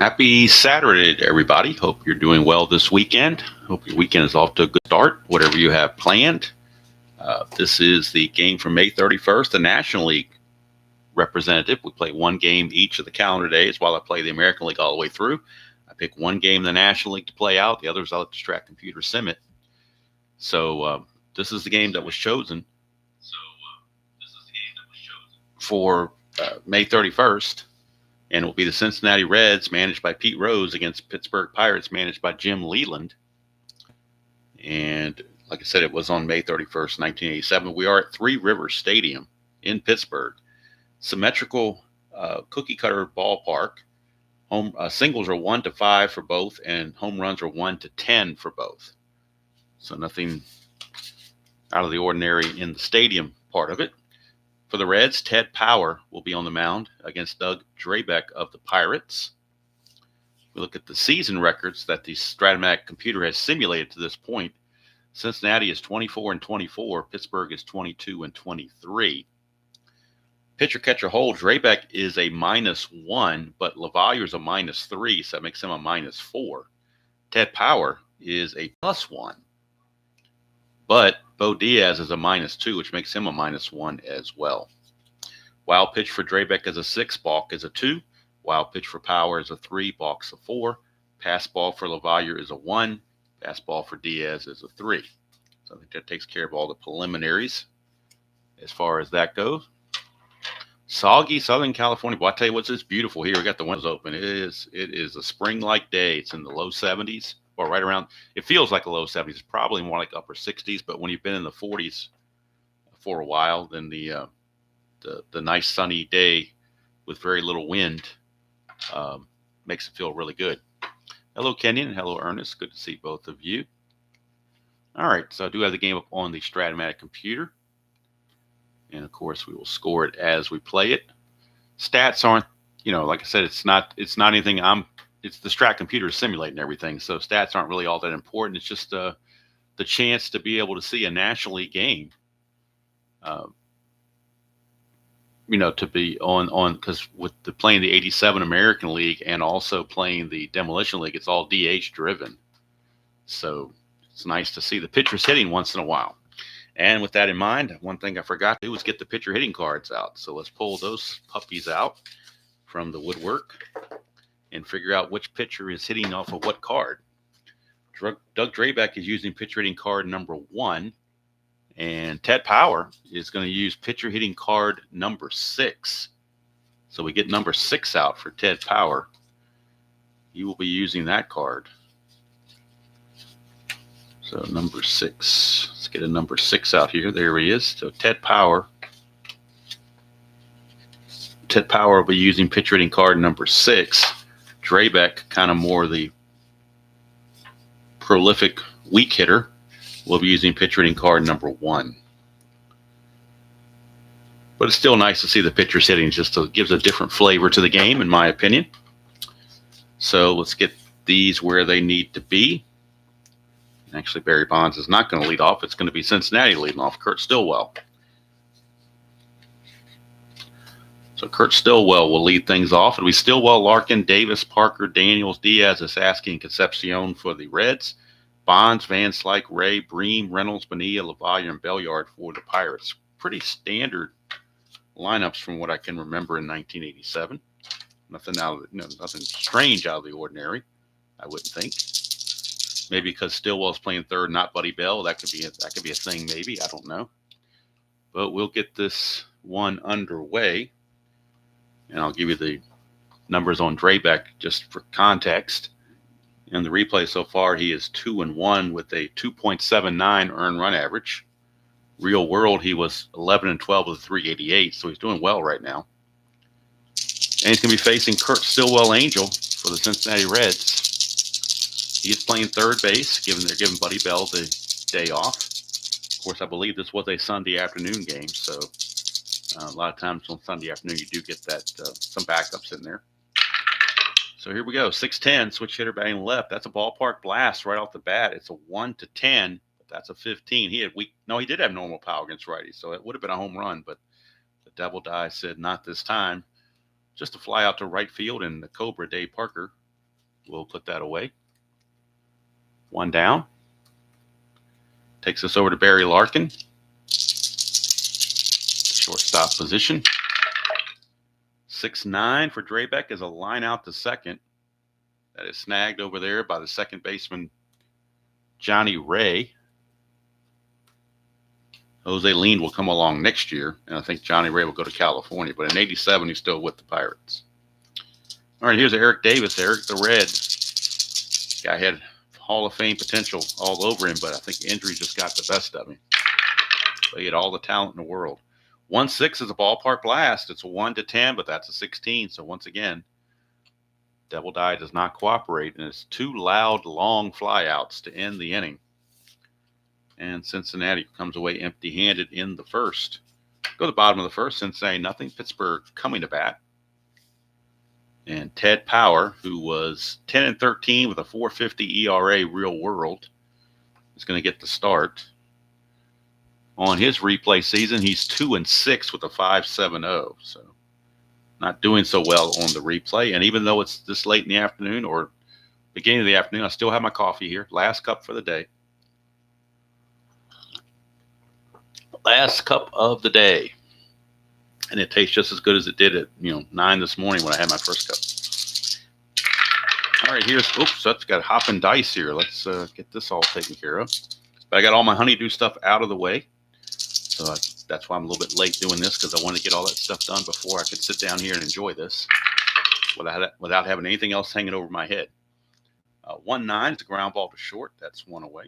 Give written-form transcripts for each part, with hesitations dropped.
Happy Saturday to everybody. Hope you're doing well this weekend. Hope your weekend is off to a good start, whatever you have planned. This is the game from May 31st, the National League representative. We play one game each of the calendar days while I play the American League all the way through. I pick one game in the National League to play out. The others I'll let the Strat-Computer sim it. So this is the game that was chosen for May 31st. And it will be the Cincinnati Reds, managed by Pete Rose, against Pittsburgh Pirates, managed by Jim Leland. And like I said, it was on May 31st, 1987. We are at Three Rivers Stadium in Pittsburgh. Symmetrical cookie-cutter ballpark. Home singles are 1 to 5 for both, and home runs are 1 to 10 for both. So nothing out of the ordinary in the stadium part of it. For the Reds, Ted Power will be on the mound against Doug Drabeck of the Pirates. We look at the season records that the Strat-O-Matic computer has simulated to this point. Cincinnati is 24-24. Pittsburgh is 22-23. Pitcher-catcher hold, Drabeck is a -1, but LaValliere is a -3, so that makes him a -4. Ted Power is a +1. But Bo Diaz is a -2, which makes him a -1 as well. Wild pitch for Drabeck is a 6, balk is a 2. Wild pitch for Power is a 3, balk's a 4. Pass ball for LaValliere is a 1. Pass ball for Diaz is a 3. So I think that takes care of all the preliminaries as far as that goes. Soggy Southern California. Well, I tell you what's this beautiful here. We got the windows open. It is a spring-like day. It's in the low 70s. Or right around, it feels like a low 70s. It's probably more like upper 60s, but when you've been in the 40s for a while, then the nice sunny day with very little wind makes it feel really good. Hello, Kenyon. Hello, Ernest. Good to see both of you. All right, so I do have the game up on the Strat-O-Matic computer, and of course we will score it as we play it. Stats aren't, like I said, it's not anything it's the Strat computer simulating everything, so stats aren't really all that important. It's just the chance to be able to see a National League game, to be on because with playing the 87 American League and also playing the Demolition League, it's all DH driven. So it's nice to see the pitchers hitting once in a while. And with that in mind, one thing I forgot to do was get the pitcher hitting cards out. So let's pull those puppies out from the woodwork and figure out which pitcher is hitting off of what card. Doug Drabeck is using pitcher hitting card number 1, and Ted Power is going to use pitcher hitting card number 6. So we get number 6 out for Ted Power. He will be using that card. So number 6. Let's get a number 6 out here. There he is. So Ted Power will be using pitcher hitting card number 6. Drabeck, kind of more the prolific weak hitter, will be using pitcher hitting card number 1. But it's still nice to see the pitchers hitting. Just gives a different flavor to the game, in my opinion. So let's get these where they need to be. Actually, Barry Bonds is not going to lead off. It's going to be Cincinnati leading off. Kurt Stillwell. So Kurt Stillwell will lead things off. It'll be Stillwell, Larkin, Davis, Parker, Daniels, Diaz, Asaski, and Concepcion for the Reds. Bonds, Van Slyke, Ray, Bream, Reynolds, Bonilla, LaValliere, and Belliard for the Pirates. Pretty standard lineups from what I can remember in 1987. Nothing strange out of the ordinary, I wouldn't think. Maybe because Stillwell's playing third, not Buddy Bell. That could be a thing, maybe. I don't know. But we'll get this one underway. And I'll give you the numbers on Drabeck just for context. In the replay so far, he is 2-1 with a 2.79 earned run average. Real world, he was 11-12 with a 388, so he's doing well right now. And he's going to be facing Kurt Stillwell Angel for the Cincinnati Reds. He is playing third base, they're giving Buddy Bell the day off. Of course, I believe this was a Sunday afternoon game, so a lot of times on Sunday afternoon, you do get that some backups in there. So here we go. 6'10", switch hitter batting left. That's a ballpark blast right off the bat. It's a 1 to 10, but that's a 15. He did have normal power against righties, so it would have been a home run, but the Devil Die said not this time. Just a fly out to right field, and the Cobra, Dave Parker, We'll put that away. One down. Takes us over to Barry Larkin. Shortstop position. 6-9 for Drabek is a line out to second. That is snagged over there by the second baseman, Johnny Ray. Jose Lean will come along next year, and I think Johnny Ray will go to California. But in '87, he's still with the Pirates. All right, here's Eric Davis. Eric the Red. Guy had Hall of Fame potential all over him, but I think injury just got the best of him. But he had all the talent in the world. 1-6 is a ballpark blast. It's a 1-10, but that's a 16. So once again, Devil Die does not cooperate, and it's 2 loud, long flyouts to end the inning. And Cincinnati comes away empty-handed in the first. Go to the bottom of the first, Cincinnati nothing. Pittsburgh coming to bat. And Ted Power, who was 10-13 with a 4.50 ERA real world, is going to get the start. On his replay season, he's 2-6 with a 5.70. So not doing so well on the replay. And even though it's this late in the afternoon or beginning of the afternoon, I still have my coffee here. Last cup for the day. Last cup of the day. And it tastes just as good as it did at 9 this morning when I had my first cup. All right, that's got hop and dice here. Let's get this all taken care of. But I got all my honeydew stuff out of the way. So that's why I'm a little bit late doing this, because I wanted to get all that stuff done before I could sit down here and enjoy this without having anything else hanging over my head. 1-9 is a ground ball to short. That's 1 away.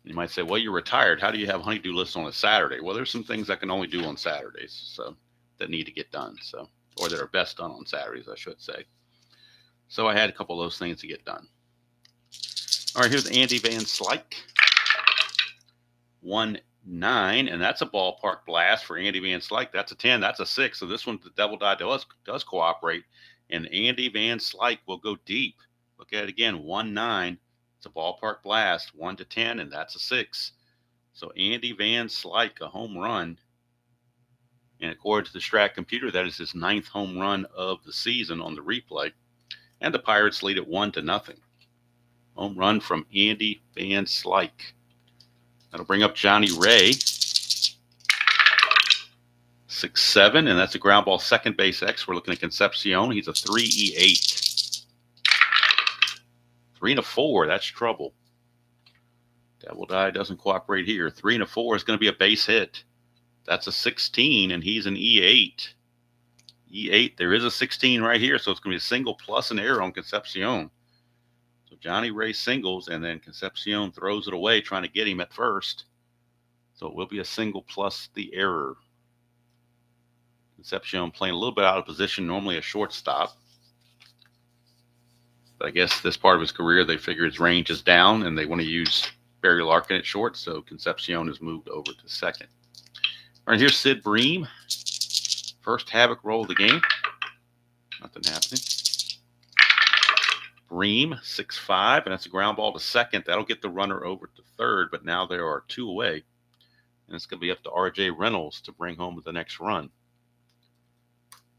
You might say, well, you're retired. How do you have honeydew lists on a Saturday? Well, there's some things I can only do on Saturdays, so that need to get done, or that are best done on Saturdays, I should say. So I had a couple of those things to get done. All right, here's Andy Van Slyke. 1-9, and that's a ballpark blast for Andy Van Slyke. That's a 10. That's a 6. So this one, the Devil Die does cooperate, and Andy Van Slyke will go deep. Look at it again, 1-9. It's a ballpark blast, 1-10, and that's a 6. So Andy Van Slyke, a home run. And according to the Strat computer, that is his 9th home run of the season on the replay. And the Pirates lead it 1-0. Home run from Andy Van Slyke. That'll bring up Johnny Ray. 6-7, and that's a ground ball second base X. We're looking at Concepcion. He's a 3.8. 3-4, that's trouble. Devil Die doesn't cooperate here. 3-4 is going to be a base hit. That's a 16, and he's an E8. E8, there is a 16 right here, so it's going to be a single plus an error on Concepcion. So Johnny Ray singles, and then Concepcion throws it away, trying to get him at first. So it will be a single plus the error. Concepcion playing a little bit out of position, normally a shortstop. But I guess this part of his career, they figure his range is down, and they want to use Barry Larkin at short, so Concepcion has moved over to second. All right, here's Sid Bream. First havoc roll of the game. Nothing happening. Bream, 6-5, and that's a ground ball to second. That'll get the runner over to third, but now there are 2 away. And it's going to be up to R.J. Reynolds to bring home the next run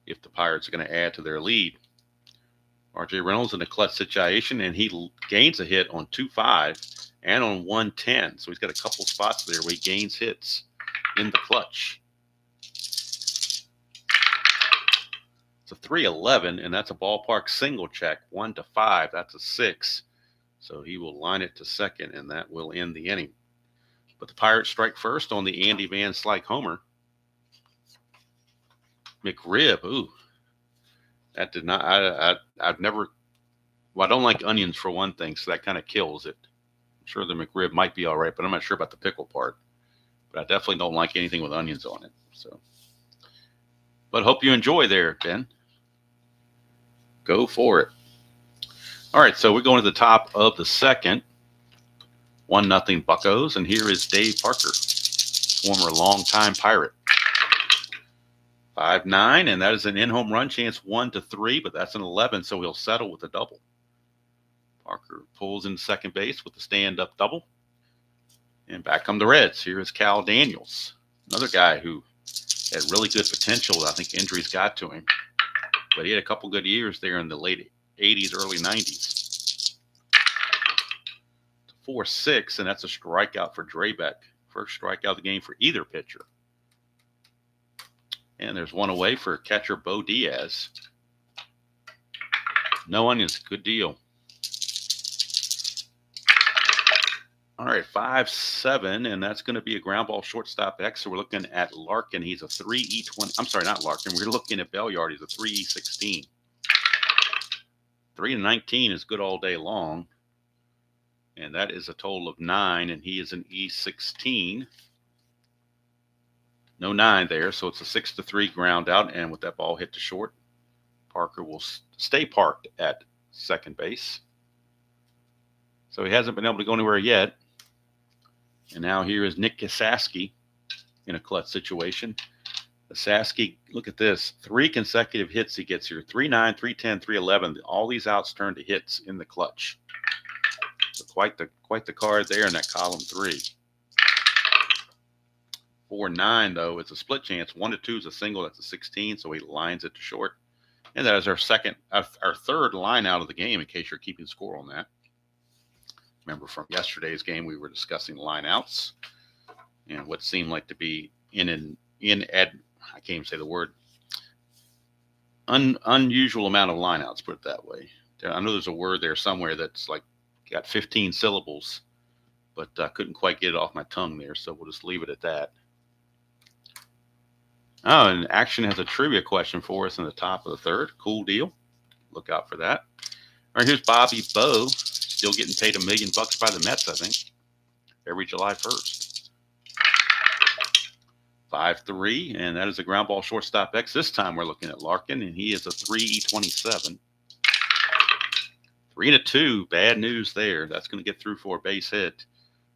if the Pirates are going to add to their lead. R.J. Reynolds in a clutch situation, and he gains a hit on 2-5 and on 1-10. So he's got a couple spots there where he gains hits in the clutch. It's a 3-11, and that's a ballpark single check, 1-5. That's a 6. So he will line it to second, and that will end the inning. But the Pirates strike first on the Andy Van Slyke homer. McRib, ooh. That did not, I've never, well, I don't like onions for one thing, so that kind of kills it. I'm sure the McRib might be all right, but I'm not sure about the pickle part. But I definitely don't like anything with onions on it. So, but hope you enjoy there, Ben. Go for it. All right, so we're going to the top of the second. 1-0 Buccos, and here is Dave Parker, former longtime Pirate. 5-9, and that is an in-home run chance, 1-3, but that's an 11, so he'll settle with a double. Parker pulls in second base with the stand-up double. And back come the Reds. Here is Cal Daniels, another guy who had really good potential. I think injuries got to him. but he had a couple good years there in the late 80s, early 90s. 4-6, and that's a strikeout for Draybeck. First strikeout of the game for either pitcher. And there's one away for catcher Bo Diaz. No onions, good deal. All right, 5-7, and that's going to be a ground ball shortstop X. So we're looking at Larkin. He's a 3E20. I'm sorry, not Larkin. We're looking at Belliard. He's a 3E16. 3-19 is good all day long. And that is a total of 9, and he is an E16. No 9 there, so it's a 6-3 ground out. And with that ball hit to short, Parker will stay parked at second base. So he hasn't been able to go anywhere yet. And now here is Nick Gasaski in a clutch situation. Gasaski, look at this. 3 consecutive hits he gets here. 3-9, 3-10, 3-11. All these outs turn to hits in the clutch. So quite the card there in that column 3. 4-9, though, it's a split chance. 1-2 is a single. That's a 16, so he lines it to short. And that is our third line out of the game, in case you're keeping score on that. Remember from yesterday's game, we were discussing lineouts and what seemed like to be I can't even say the word, unusual amount of lineouts, put it that way. I know there's a word there somewhere that's like got 15 syllables, but I couldn't quite get it off my tongue there, so we'll just leave it at that. Oh, and Action has a trivia question for us in the top of the third. Cool deal. Look out for that. All right, here's Bobby Bowe. Still getting paid $1 million by the Mets, I think, every July 1st. 5-3, and that is a ground ball shortstop X. This time we're looking at Larkin, and he is a 3E27. 3-2, bad news there. That's going to get through for a base hit.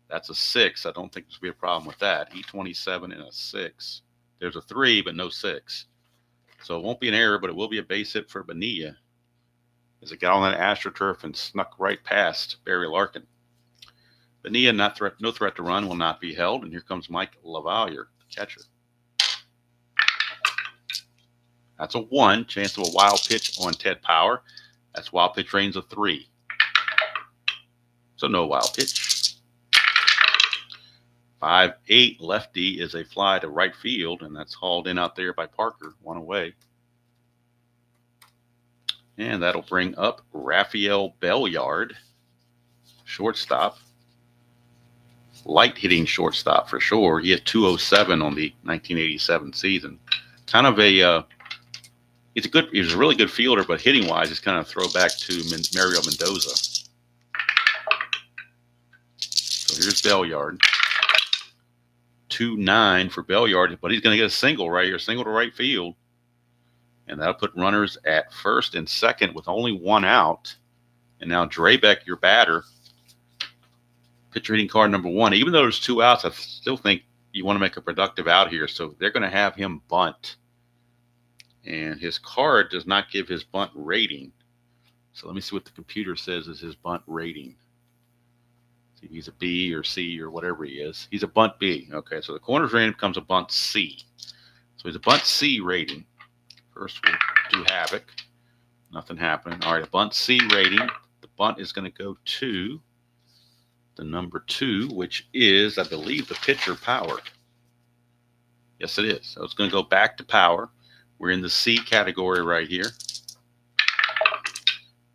That's a 6. I don't think there's going to be a problem with that. E27 and a 6. There's a 3, but no 6. So it won't be an error, but it will be a base hit for Bonilla, as it got on that AstroTurf and snuck right past Barry Larkin. Bonilla, no threat to run, will not be held. And here comes Mike LaValliere, the catcher. That's a 1. Chance of a wild pitch on Ted Power. That's wild pitch range of 3. So no wild pitch. 5-8, lefty is a fly to right field, and that's hauled in out there by Parker, 1 away. And that'll bring up Rafael Belliard, shortstop. Light hitting shortstop for sure. He had 207 on the 1987 season. Kind of a he's a really good fielder, but hitting wise, it's kind of a throwback to Mario Mendoza. So here's Belliard. 2-9 for Belliard, but he's going to get a single right here, single to right field. And that'll put runners at first and second with only 1 out. And now Draybeck, your batter, pitcher hitting card number 1. Even though there's 2 outs, I still think you want to make a productive out here. So they're going to have him bunt. And his card does not give his bunt rating. So let me see what the computer says is his bunt rating. See, he's a B or C or whatever he is. He's a bunt B. Okay, so the corners rating becomes a bunt C. So he's a bunt C rating. First, we'll do Havoc. Nothing happening. All right, a bunt C rating. The bunt is going to go to the number 2, which is, I believe, the pitcher Power. Yes, it is. So it's going to go back to Power. We're in the C category right here.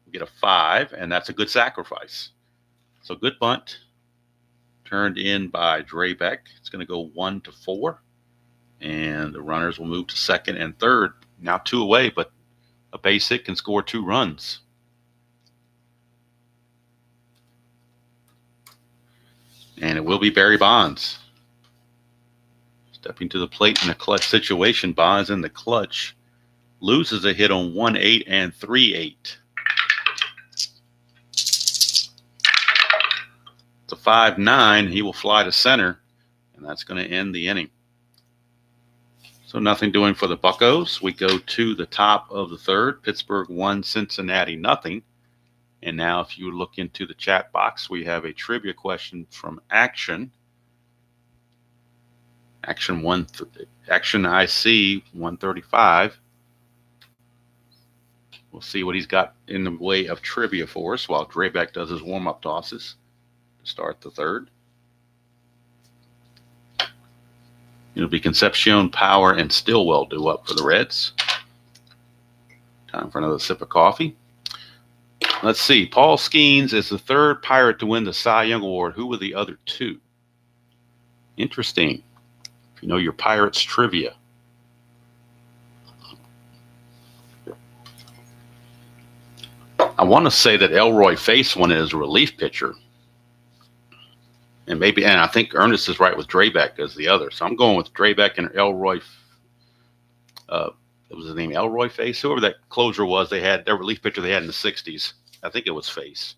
We get a 5, and that's a good sacrifice. So good bunt. Turned in by Draybeck. It's going to go 1-4. And the runners will move to second and third. Now 2 away, but a base hit can score 2 runs. And it will be Barry Bonds. Stepping to the plate in a clutch situation. Bonds in the clutch. Loses a hit on 1-8 and 3-8. It's a 5-9. He will fly to center. And that's going to end the inning. So nothing doing for the Buccos. We go to the top of the third. Pittsburgh 1, Cincinnati nothing. And now if you look into the chat box, we have a trivia question from Action. Action IC 135. We'll see what he's got in the way of trivia for us while Draybeck does his warm-up tosses to start the third. It'll be Concepcion, Power, and Stillwell due up for the Reds. Time for another sip of coffee. Let's see. Paul Skeens is the third Pirate to win the Cy Young Award. Who were the other two? Interesting. If you know your Pirates trivia. I want to say that Elroy Face won it as a relief pitcher. And I think Ernest is right with Draybeck as the other. So I'm going with Draybeck and Elroy. What was his name? Elroy Face? Whoever that closer was, they had their relief pitcher they had in the 60s. I think it was Face.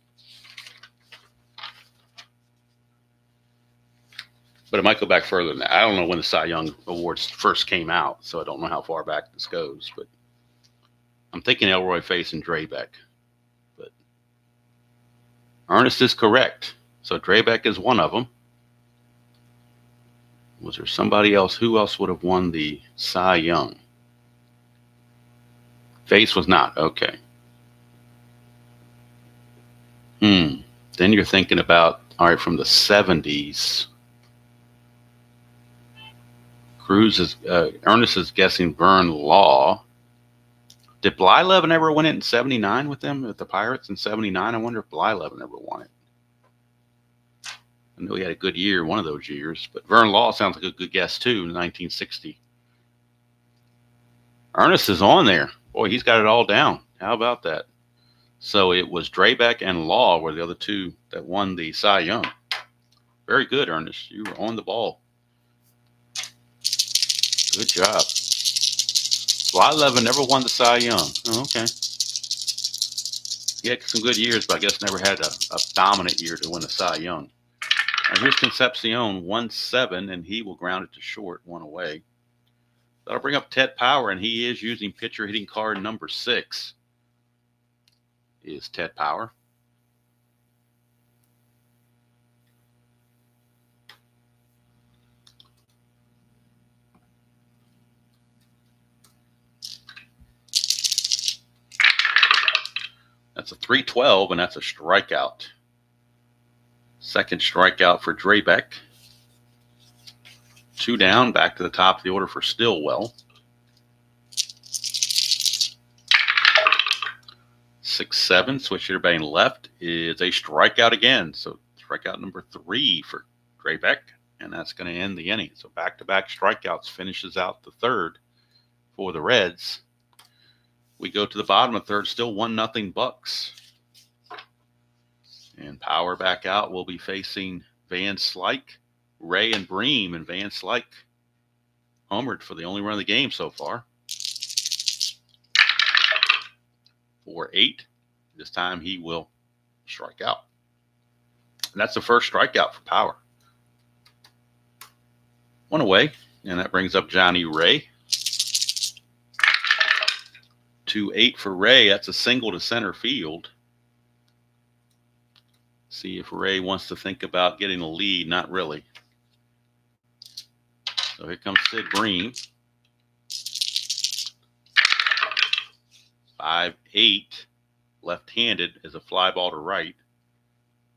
But it might go back further than that. I don't know when the Cy Young Awards first came out, so I don't know how far back this goes. But I'm thinking Elroy Face and Draybeck. But Ernest is correct. So Draybeck is one of them. Was there somebody else? Who else would have won the Cy Young? Face was not. Okay. Then you're thinking about, all right, from the 70s. Ernest is guessing Vern Law. Did Blyleven ever win it in 79 with them at the Pirates in 79? I wonder if Blyleven ever won it. I know he had a good year one of those years, but Vern Law sounds like a good guess too in 1960. Ernest is on there. Boy, he's got it all down. How about that? So it was Draybeck and Law were the other two that won the Cy Young. Very good, Ernest. You were on the ball. Good job. Blyleven never won the Cy Young. Oh, okay. He had some good years, but I guess never had a dominant year to win the Cy Young. Now here's Concepcion, 1-7, and he will ground it to short, one away. That'll bring up Ted Power, and he is using pitcher hitting card number 6. Is Ted Power. That's a 3-12, and that's a strikeout. Second strikeout for Draybeck. 2 down, back to the top of the order for Stillwell. 6-7, switch hitter batting left is a strikeout again. So strikeout number 3 for Draybeck, and that's going to end the inning. So back-to-back strikeouts finishes out the third for the Reds. We go to the bottom of third, still 1-0 Bucks. And Power back out. We'll be facing Van Slyke, Ray, and Bream. And Van Slyke homered for the only run of the game so far. 4-8. This time he will strike out. And that's the first strikeout for Power. 1 away. And that brings up Johnny Ray. 2-8 for Ray. That's a single to center field. See if Ray wants to think about getting a lead. Not really. So here comes Sid Bream. 5-8. Left-handed is a fly ball to right.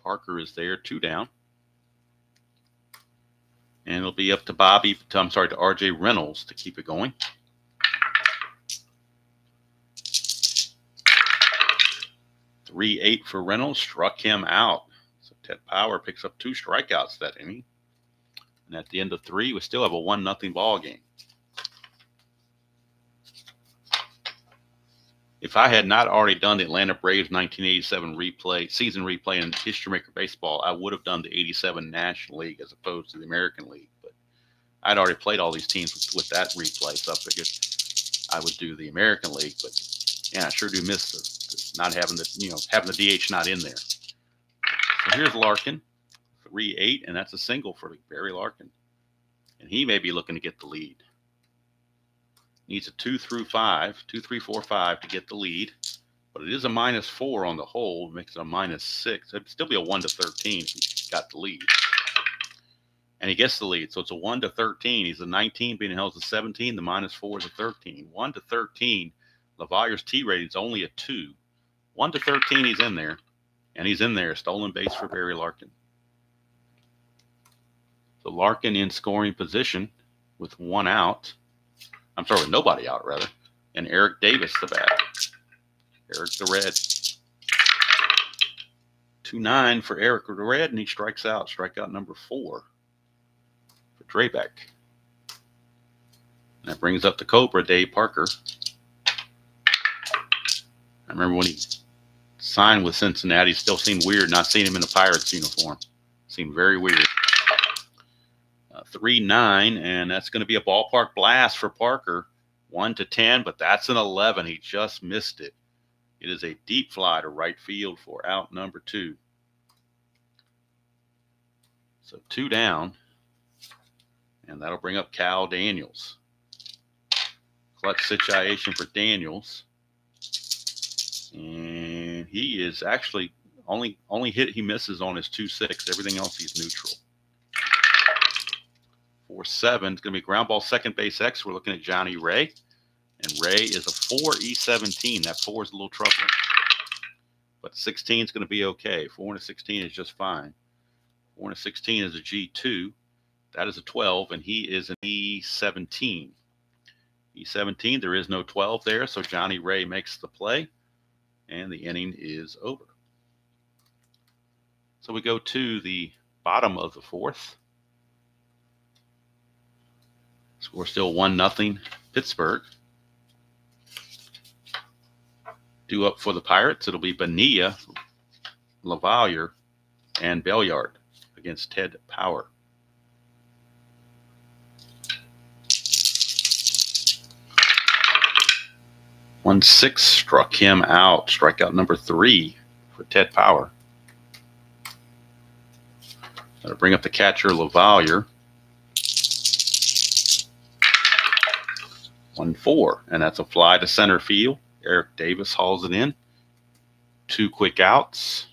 Parker is there. 2 down. And it'll be up to to R.J. Reynolds to keep it going. 3-8 for Reynolds, struck him out. So Ted Power picks up 2 strikeouts that inning. And at the end of 3, we still have a 1-0 ball game. If I had not already done the Atlanta Braves 1987 season replay in History Maker Baseball, I would have done the 87 National League as opposed to the American League. But I'd already played all these teams with that replay, so I figured I would do the American League. But yeah, I sure do miss not having having the DH not in there. So here's Larkin, 3-8, and that's a single for Barry Larkin. And he may be looking to get the lead. Needs a 2-3-4-5 to get the lead. But it is a -4 on the hold, makes it a -6. It'd still be a 1-13 if he got the lead. And he gets the lead, so it's a 1-13. He's a 19, being held as a 17. The -4 is a 13. 1-13 LaVallier's T rating is only a 2. 1 to 13, he's in there. And he's in there. Stolen base for Barry Larkin. So Larkin in scoring position with one out. I'm sorry, with nobody out, rather. And Eric Davis, the bat. Eric the Red. 2-9 for Eric the Red, and he strikes out. Strikeout number 4 for Drabek. And that brings up the Cobra, Dave Parker. I remember when he signed with Cincinnati, still seemed weird not seeing him in the Pirates uniform. Seemed very weird. 3-9, and that's going to be a ballpark blast for Parker. 1 to 10, but that's an 11. He just missed it. It is a deep fly to right field for out number 2. So 2 down, and that'll bring up Cal Daniels. Clutch situation for Daniels. And he is actually only hit he misses on his 2-6. Everything else he's neutral. 4-7. It's going to be ground ball second base X. We're looking at Johnny Ray. And Ray is a 4E17. That 4 is a little troubling. But 16 is going to be okay. 4 and a 16 is just fine. 4 and a 16 is a G2. That is a 12, and he is an E17. E17, there is no 12 there, so Johnny Ray makes the play, and the inning is over. So we go to the bottom of the 4th. Score still 1-0 Pittsburgh. Due up for the Pirates, it'll be Bonilla, LaValliere, and Belliard against Ted Power. One 6 struck him out. Strikeout number 3 for Ted Power. That'll bring up the catcher, LaValliere. 1-4, and that's a fly to center field. Eric Davis hauls it in. 2 quick outs.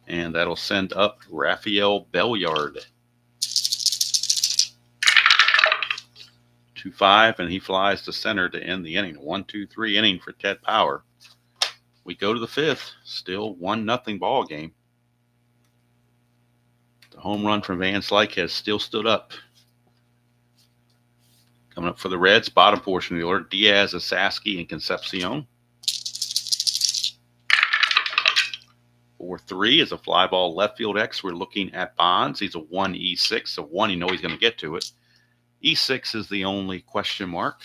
And that'll send up Rafael Belliard. 2-5, and he flies to center to end the inning. 1-2-3 inning for Ted Power. We go to the 5th. Still 1-0 ball game. The home run from Van Slyke has still stood up. Coming up for the Reds, bottom portion of the order, Diaz, Asaski, and Concepcion. 4-3 is a fly ball left field X. We're looking at Bonds. He's a 1E6, so 1 you know he's going to get to it. E6 is the only question mark.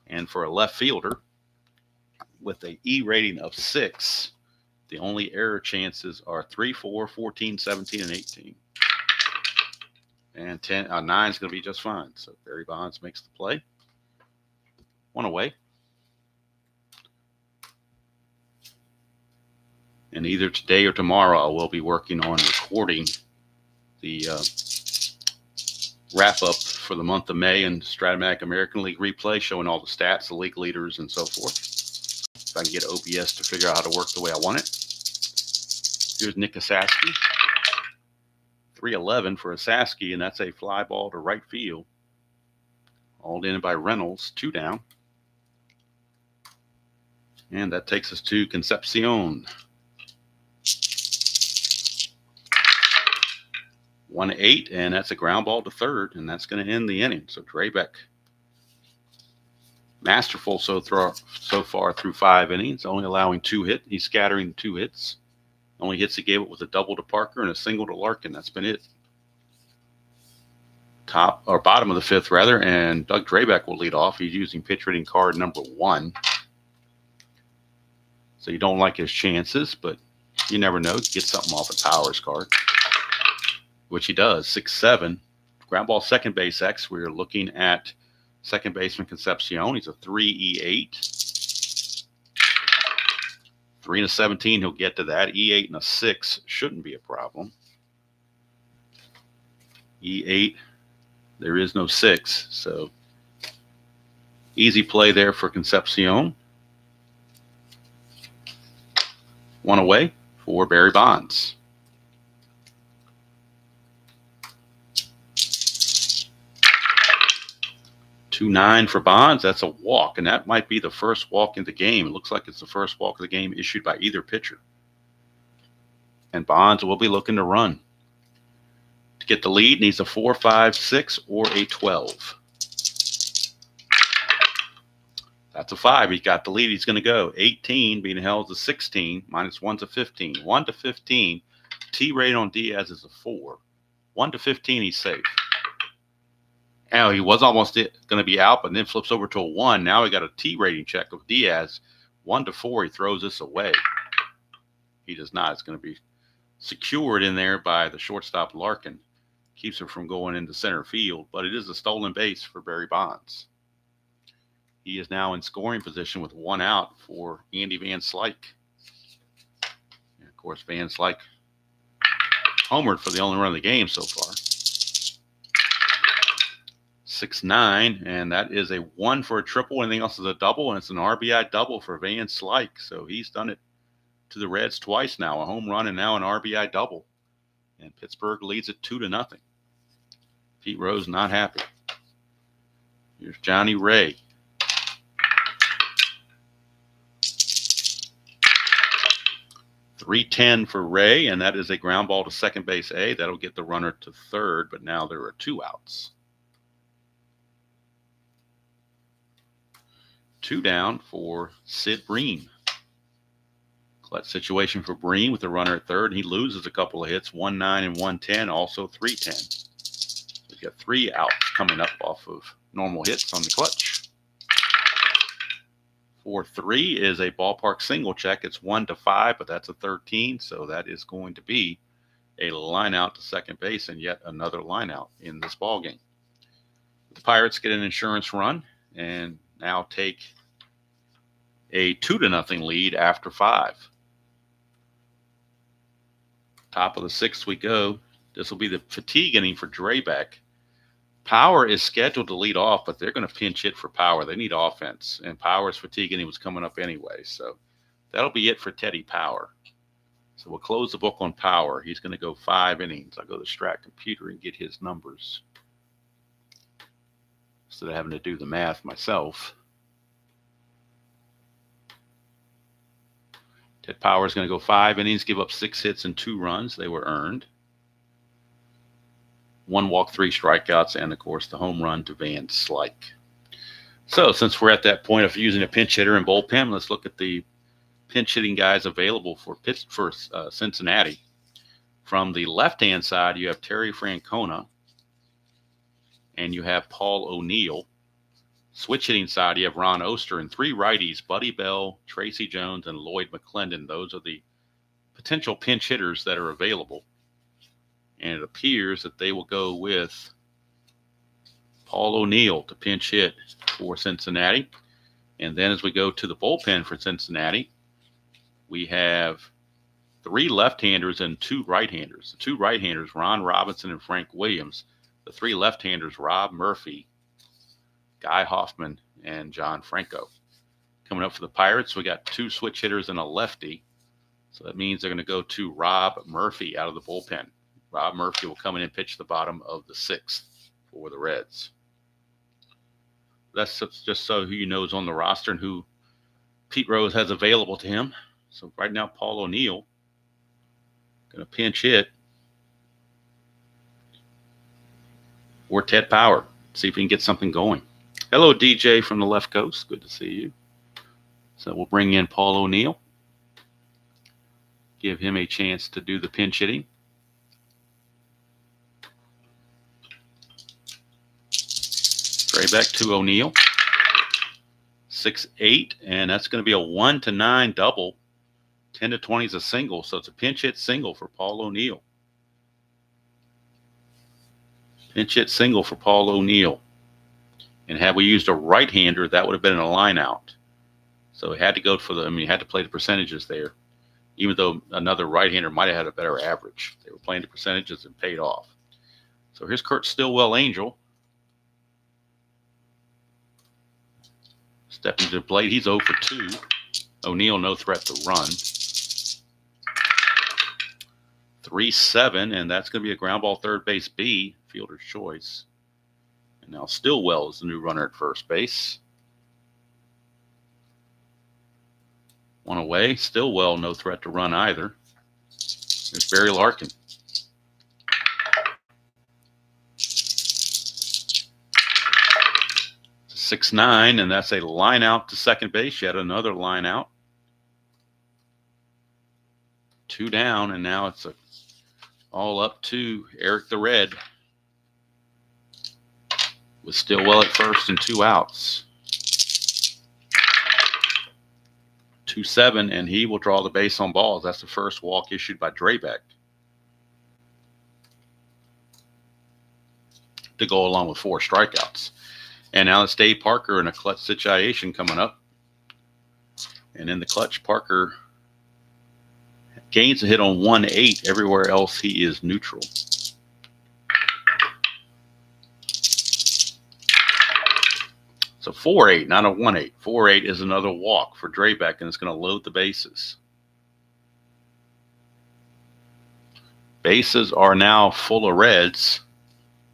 And for a left fielder, with a E rating of 6, the only error chances are 3, 4, 14, 17, and 18. And 9 is going to be just fine. So Barry Bonds makes the play. 1 away. And either today or tomorrow, I will be working on recording the wrap-up for the month of May in Strat-O-Matic American League replay, showing all the stats, the league leaders, and so forth. If I can get OBS to figure out how to work the way I want it. Here's Nick Asaski. 3-11 for Asaski, and that's a fly ball to right field. Hauled in by Reynolds, 2 down. And that takes us to Concepcion. 1-8, and that's a ground ball to third, and that's going to end the inning. So Drabek, masterful so far through 5 innings, only allowing 2 hits. He's scattering 2 hits. Only hits he gave it was a double to Parker and a single to Larkin. That's been it. Bottom of the 5th, rather, and Doug Drabek will lead off. He's using pitch hitting card number 1. So you don't like his chances, but you never know. Get something off a Powers card, which he does. 6-7. Ground ball second base X. We're looking at second baseman Concepcion. He's a 3E8. 3 and a 17, he'll get to that. E8 and a 6 shouldn't be a problem. E8, there is no 6, so easy play there for Concepcion. 1 away for Barry Bonds. 2-9 for Bonds. That's a walk, and that might be the first walk in the game. It looks like it's the first walk of the game issued by either pitcher. And Bonds will be looking to run. To get the lead, needs a 4, 5, 6, or a 12. That's a 5. He's got the lead. He's going to go 18, being held to 16, minus 1 to 15. 1 to 15. T-rate on Diaz is a 4. 1 to 15, he's safe. Now, he was almost going to be out, but then flips over to a 1. Now we got a T-rating check of Diaz. 1 to 4, he throws this away. He does not. It's going to be secured in there by the shortstop Larkin. Keeps it from going into center field, but it is a stolen base for Barry Bonds. He is now in scoring position with 1 out for Andy Van Slyke. And of course, Van Slyke homered for the only run of the game so far. 6-9, and that is a 1 for a triple. Anything else is a double, and it's an RBI double for Van Slyke. So he's done it to the Reds twice now, a home run and now an RBI double. And Pittsburgh leads it 2-0. Pete Rose not happy. Here's Johnny Ray. .310 for Ray, and that is a ground ball to second base A. That'll get the runner to third, but now there are 2 outs. 2 down for Sid Breen. Clutch situation for Breen with the runner at third. He loses a couple of hits, 1-9 and 1-10, also 3-10. We've got 3 outs coming up off of normal hits on the clutch. 4-3 is a ballpark single check. It's 1 to 5, but that's a 13, so that is going to be a line out to second base and yet another line out in this ball game. The Pirates get an insurance run and now take a 2-0 lead after 5. Top of the 6th we go. This will be the fatigue inning for Drabek. Power is scheduled to lead off, but they're going to pinch hit for Power. They need offense, and Power's fatigue inning was coming up anyway. So that'll be it for Teddy Power. So we'll close the book on Power. He's going to go 5 innings. I'll go to Strat Computer and get his numbers instead of having to do the math myself. Ted Power is going to go 5 innings, give up 6 hits and 2 runs. They were earned. 1 walk, 3 strikeouts, and, of course, the home run to Van Slyke. So since we're at that point of using a pinch hitter and bullpen, let's look at the pinch hitting guys available for Cincinnati. From the left-hand side, you have Terry Francona, and you have Paul O'Neill. Switch hitting side, you have Ron Oster, and 3 righties, Buddy Bell, Tracy Jones, and Lloyd McClendon. Those are the potential pinch hitters that are available. And it appears that they will go with Paul O'Neill to pinch hit for Cincinnati. And then as we go to the bullpen for Cincinnati, we have 3 left-handers and 2 right-handers. The 2 right-handers, Ron Robinson and Frank Williams. The 3 left-handers, Rob Murphy, Guy Hoffman, and John Franco. Coming up for the Pirates, we got 2 switch hitters and a lefty. So that means they're going to go to Rob Murphy out of the bullpen. Rob Murphy will come in and pitch the bottom of the 6th for the Reds. That's just so who you know is on the roster and who Pete Rose has available to him. So right now, Paul O'Neill going to pinch hit for Ted Power. See if we can get something going. Hello, DJ from the left coast. Good to see you. So we'll bring in Paul O'Neill. Give him a chance to do the pinch hitting. Back to O'Neill. 6-8, and that's going to be a 1 to 9 double. 10 to 20 is a single, so it's a pinch hit single for Paul O'Neill. Pinch hit single for Paul O'Neill. And had we used a right-hander, that would have been a line out. So he had to go for he had to play the percentages there, even though another right-hander might have had a better average. They were playing the percentages and paid off. So here's Kurt Stillwell Angel. Stepping to the plate, he's 0 for 2. O'Neill, no threat to run. 3-7, and that's going to be a ground ball third base B, fielder's choice. Now Stillwell is the new runner at first base. One away. Stillwell, no threat to run either. There's Barry Larkin. It's a 6-9, and that's a line out to second base. Yet another line out. 2 down, and now it's all up to Eric the Red with Stillwell at first and 2 outs. 2-7, and he will draw the base on balls. That's the first walk issued by Drabek to go along with 4 strikeouts. And now it's Dave Parker in a clutch situation coming up. And in the clutch, Parker gains a hit on 1-8. Everywhere else, he is neutral. So 4-8, not a 1-8. 4-8 is another walk for Drabek, and it's going to load the bases. Bases are now full of Reds,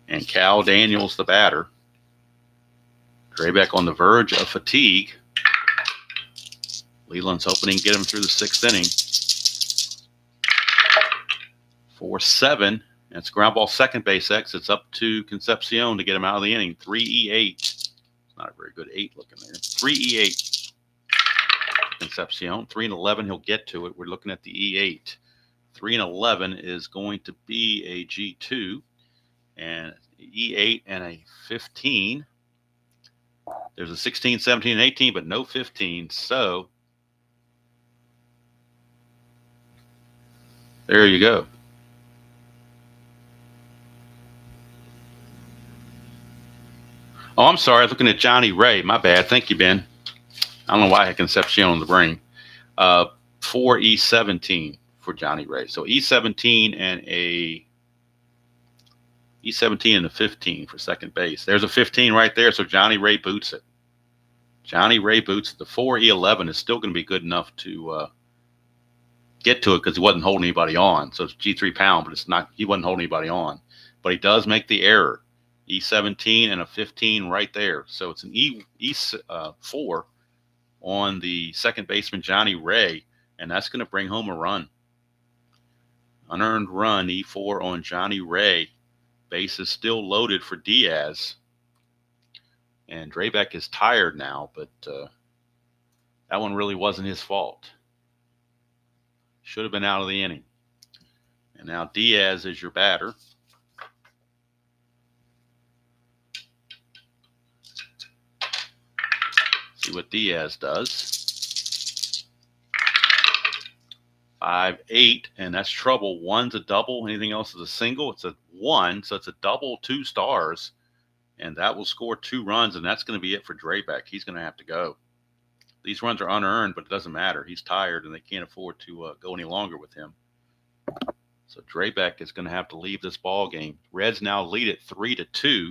and Cal Daniels, the batter. Drabek on the verge of fatigue. Leland's hoping he can get him through the 6th inning. 4-7. That's ground ball second base X. It's up to Concepcion to get him out of the inning. 3-E-8. Not a very good 8 looking there. 3-E-8. Concepcion. 3-11. He'll get to it. We're looking at the E8. 3-11 is going to be a G2. And E8 and a 15. There's a 16, 17, and 18, but no 15. So there you go. Oh, I'm sorry. I was looking at Johnny Ray. My bad. Thank you, Ben. I don't know why I had Concepcion on the brain. 4E17 for Johnny Ray. So E17 and a 15 for second base. There's a 15 right there. So Johnny Ray boots it. Johnny Ray boots it. The 4E11 is still going to be good enough to get to it because he wasn't holding anybody on. So it's G3 pound, but it's not. He wasn't holding anybody on. But he does make the error. E17 and a 15 right there. So it's an E4 on the second baseman, Johnny Ray, and that's going to bring home a run. Unearned run, E4 on Johnny Ray. Base is still loaded for Diaz. And Drabek is tired now, but that one really wasn't his fault. Should have been out of the inning. And now Diaz is your batter. See what Diaz does. 5-8, and that's trouble. 1's a double. Anything else is a single. It's a 1, so it's a double, 2 stars, and that will score 2 runs, and that's going to be it for Drabek. He's going to have to go. These runs are unearned, but it doesn't matter. He's tired, and they can't afford to go any longer with him. So Drabek is going to have to leave this ball game. Reds now lead it 3-2.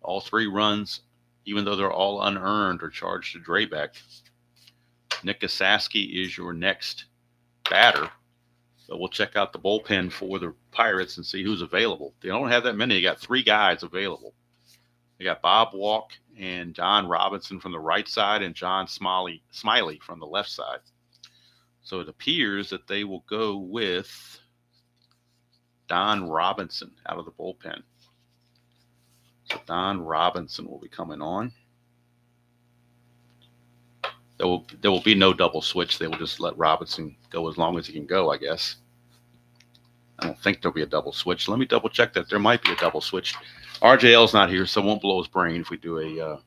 All 3 runs, even though they're all unearned, are charged to Drabek. Nick Gasaski is your next batter. So we'll check out the bullpen for the Pirates and see who's available. They don't have that many. They got 3 guys available. They got Bob Walk and John Robinson from the right side and John Smiley from the left side. So it appears that they will go with Don Robinson out of the bullpen. So Don Robinson will be coming on. There will be no double switch. They will just let Robinson go as long as he can go, I guess. I don't think there'll be a double switch. Let me double check that. There might be a double switch. RJL's not here, so it won't blow his brain if we do a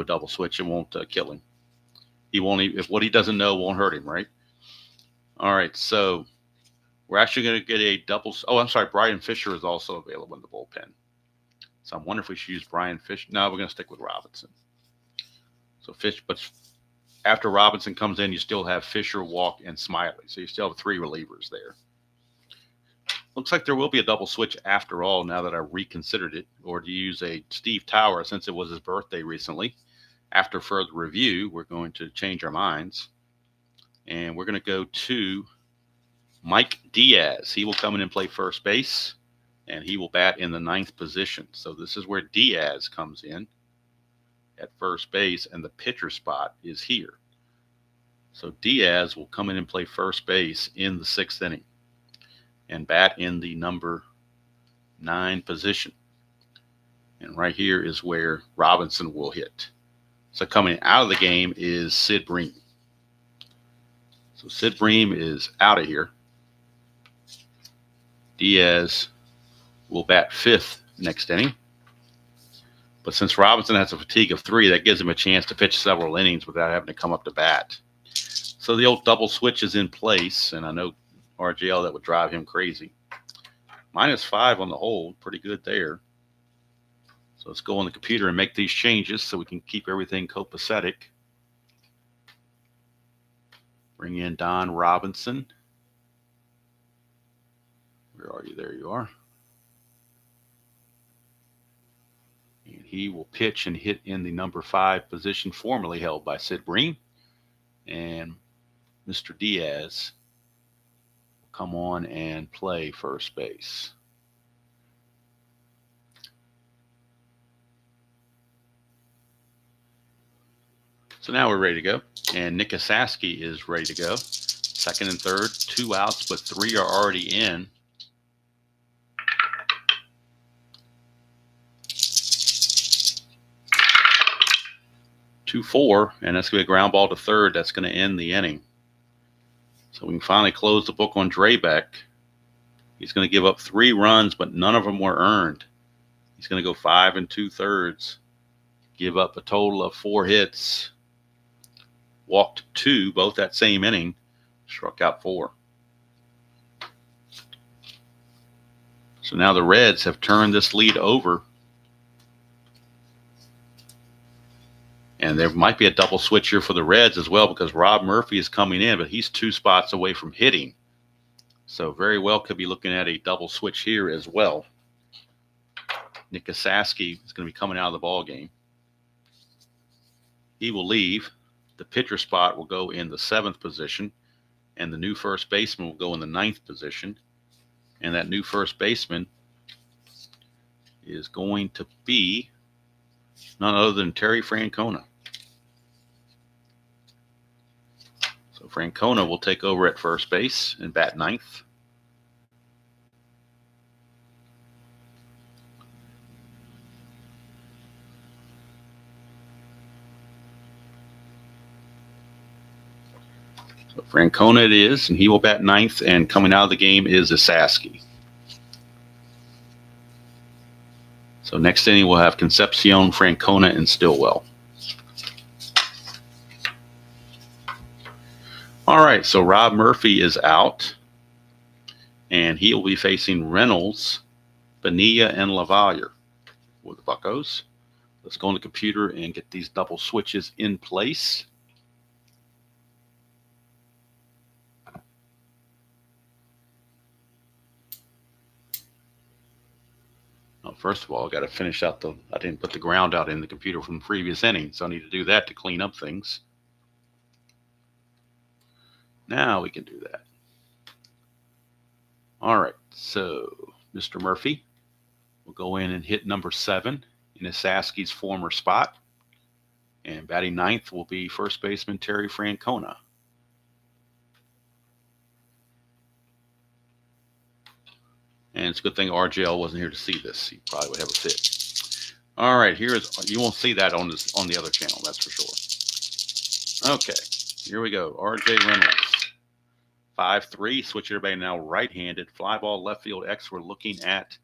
double switch. It won't kill him. He won't. If what he doesn't know won't hurt him, right? All right. So we're actually going to get a double. Oh, I'm sorry. Brian Fisher is also available in the bullpen. So I'm wondering if we should use Brian Fisher. No, we're going to stick with Robinson. So but after Robinson comes in, you still have Fisher, Walk, and Smiley. So you still have 3 relievers there. Looks like there will be a double switch after all now that I reconsidered it, or to use a Steve Tower since it was his birthday recently. After further review, we're going to change our minds. And we're going to go to Mike Diaz. He will come in and play first base. and he will bat in the 9th position. So this is where Diaz comes in at first base, and the pitcher spot is here. So Diaz will come in and play first base in the 6th inning and bat in the number 9 position. And right here is where Robinson will hit. So coming out of the game is Sid Bream. So Sid Bream is out of here. Diaz will bat 5th next inning. But since Robinson has a fatigue of 3, that gives him a chance to pitch several innings without having to come up to bat. So the old double switch is in place, and I know RJL, that would drive him crazy. -5 on the hold, pretty good there. So let's go on the computer and make these changes so we can keep everything copacetic. Bring in Don Robinson. Where are you? There you are. And he will pitch and hit in the number 5 position, formerly held by Sid Bream. And Mr. Diaz will come on and play first base. So now we're ready to go. And Nick Asaski is ready to go. 2nd and 3rd, 2 outs, but 3 are already in. Two, 4, and that's going to be a ground ball to 3rd. That's going to end the inning. So we can finally close the book on Drabek. He's going to give up 3 runs, but none of them were earned. He's going to go 5 2/3, give up a total of 4 hits, walked 2, both that same inning, struck out 4. So now the Reds have turned this lead over. And there might be a double switch here for the Reds as well, because Rob Murphy is coming in, but he's 2 spots away from hitting. So very well could be looking at a double switch here as well. Nick Asaski is going to be coming out of the ball game. He will leave. The pitcher spot will go in the 7th position, and the new first baseman will go in the 9th position. And that new first baseman is going to be none other than Terry Francona. So Francona will take over at first base and bat 9th. So Francona it is, and he will bat 9th, and coming out of the game is Asaski. So next inning we'll have Concepcion, Francona, and Stillwell. All right, so Rob Murphy is out, and he will be facing Reynolds, Bonilla, and LaValliere with the Buccos. Let's go on the computer and get these double switches in place. First of all, I got to finish out I didn't put the ground out in the computer from the previous inning, so I need to do that to clean up things. Now we can do that. All right, so Mr. Murphy will go in and hit number 7 in Asaski's former spot. And batting 9th will be first baseman Terry Francona. And it's a good thing RJL wasn't here to see this. He probably would have a fit. All right, you won't see that on the other channel, that's for sure. Okay, here we go. RJ Reynolds, 5'3", switch everybody now right-handed. Fly ball left field X. We're looking at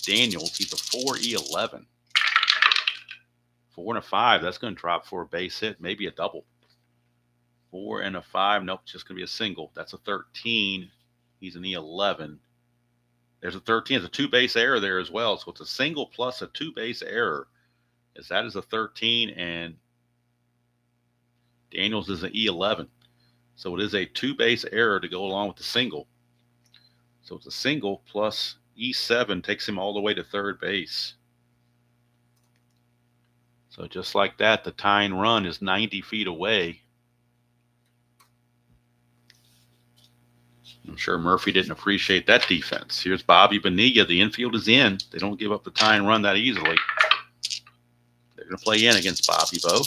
Daniels. He's a 4E11. 4 and a 5. That's going to drop for a base hit, maybe a double. 4 and a 5. Nope, it's just going to be a single. That's a 13. He's an E11. There's a 13. There's a 2-base error there as well. So it's a single plus a 2-base error. As that is a 13, and Daniels is an E11. So it is a 2-base error to go along with the single. So it's a single plus E7 takes him all the way to third base. So just like that, the tying run is 90 feet away. I'm sure Murphy didn't appreciate that defense. Here's Bobby Bonilla. The infield is in. They don't give up the tie and run that easily. They're going to play in against Bobby Bo.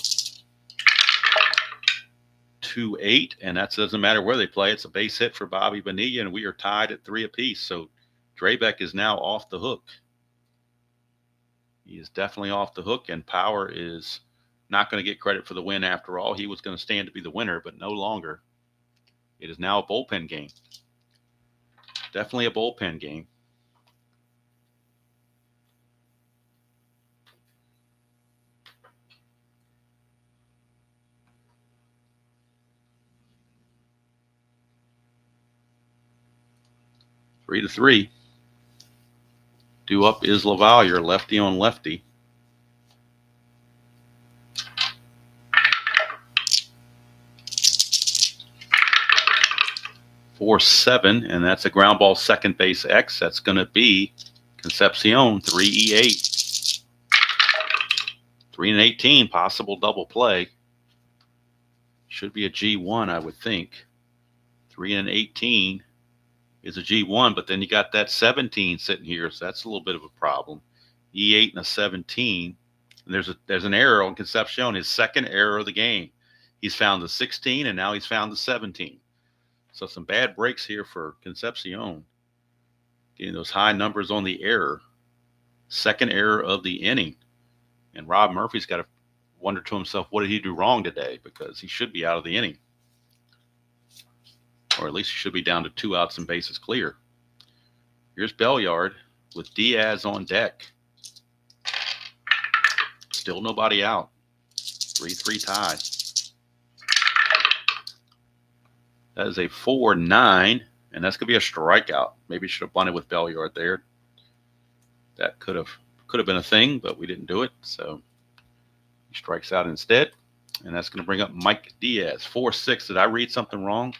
2-8, and that doesn't matter where they play. It's a base hit for Bobby Bonilla, and we are tied at 3 apiece. So Drabek is now off the hook. He is definitely off the hook, and Power is not going to get credit for the win after all. He was going to stand to be the winner, but no longer. It is now a bullpen game. Definitely a bullpen game. Three to three. Due up is LaValliere, lefty on lefty. Four, 7, and that's a ground ball second base X. That's going to be Concepcion, 3E8. 3 and 18, possible double play. Should be a G1, I would think. 3 and 18 is a G1, but then you got that 17 sitting here, so that's a little bit of a problem. E8 and a 17. And there's an error on Concepcion, his second error of the game. He's found the 16, and now he's found the 17. So some bad breaks here for Concepcion. Getting those high numbers on the error. Second error of the inning. And Rob Murphy's got to wonder to himself, what did he do wrong today? Because he should be out of the inning. Or at least he should be down to 2 outs and bases clear. Here's Belliard with Diaz on deck. Still nobody out. 3-3 tie. That is a 4-9, and that's going to be a strikeout. Maybe should have bunted with Belliard there. That could have been a thing, but we didn't do it. So he strikes out instead, and that's going to bring up Mike Diaz. 4-6. Did I read something wrong?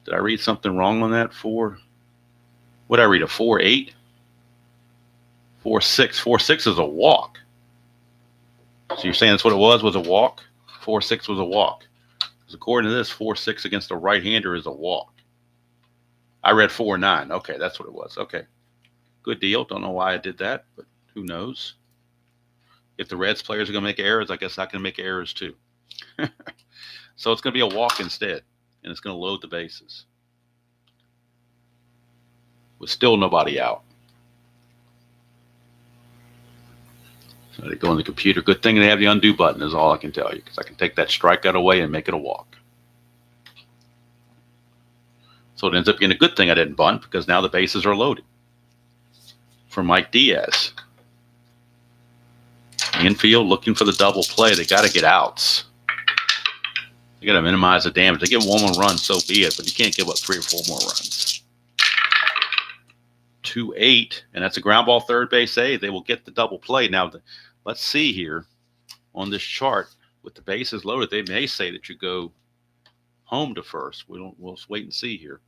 Did I read something wrong on that? What did I read? A 4-8? 4-6. 4-6 is a walk. So you're saying that's what it was a walk? 4-6 was a walk. According to this, 4-6 against a right-hander is a walk. I read 4-9. Okay, that's what it was. Okay. Good deal. Don't know why I did that, but who knows? If the Reds players are going to make errors, I guess I can make errors too. So it's going to be a walk instead, and it's going to load the bases. With still nobody out. So they go on the computer. Good thing they have the undo button is all I can tell you, because I can take that strikeout away and make it a walk. So it ends up being a good thing I didn't bunt, because now the bases are loaded for Mike Diaz. Infield looking for the double play. They got to get outs. They got to minimize the damage. They get 1 more run, so be it, but you can't give up 3 or 4 more runs. 2-8, and that's a ground ball third base A. They will get the double play. Now, let's see here on this chart with the bases loaded. They may say that you go home to first. We'll wait and see here.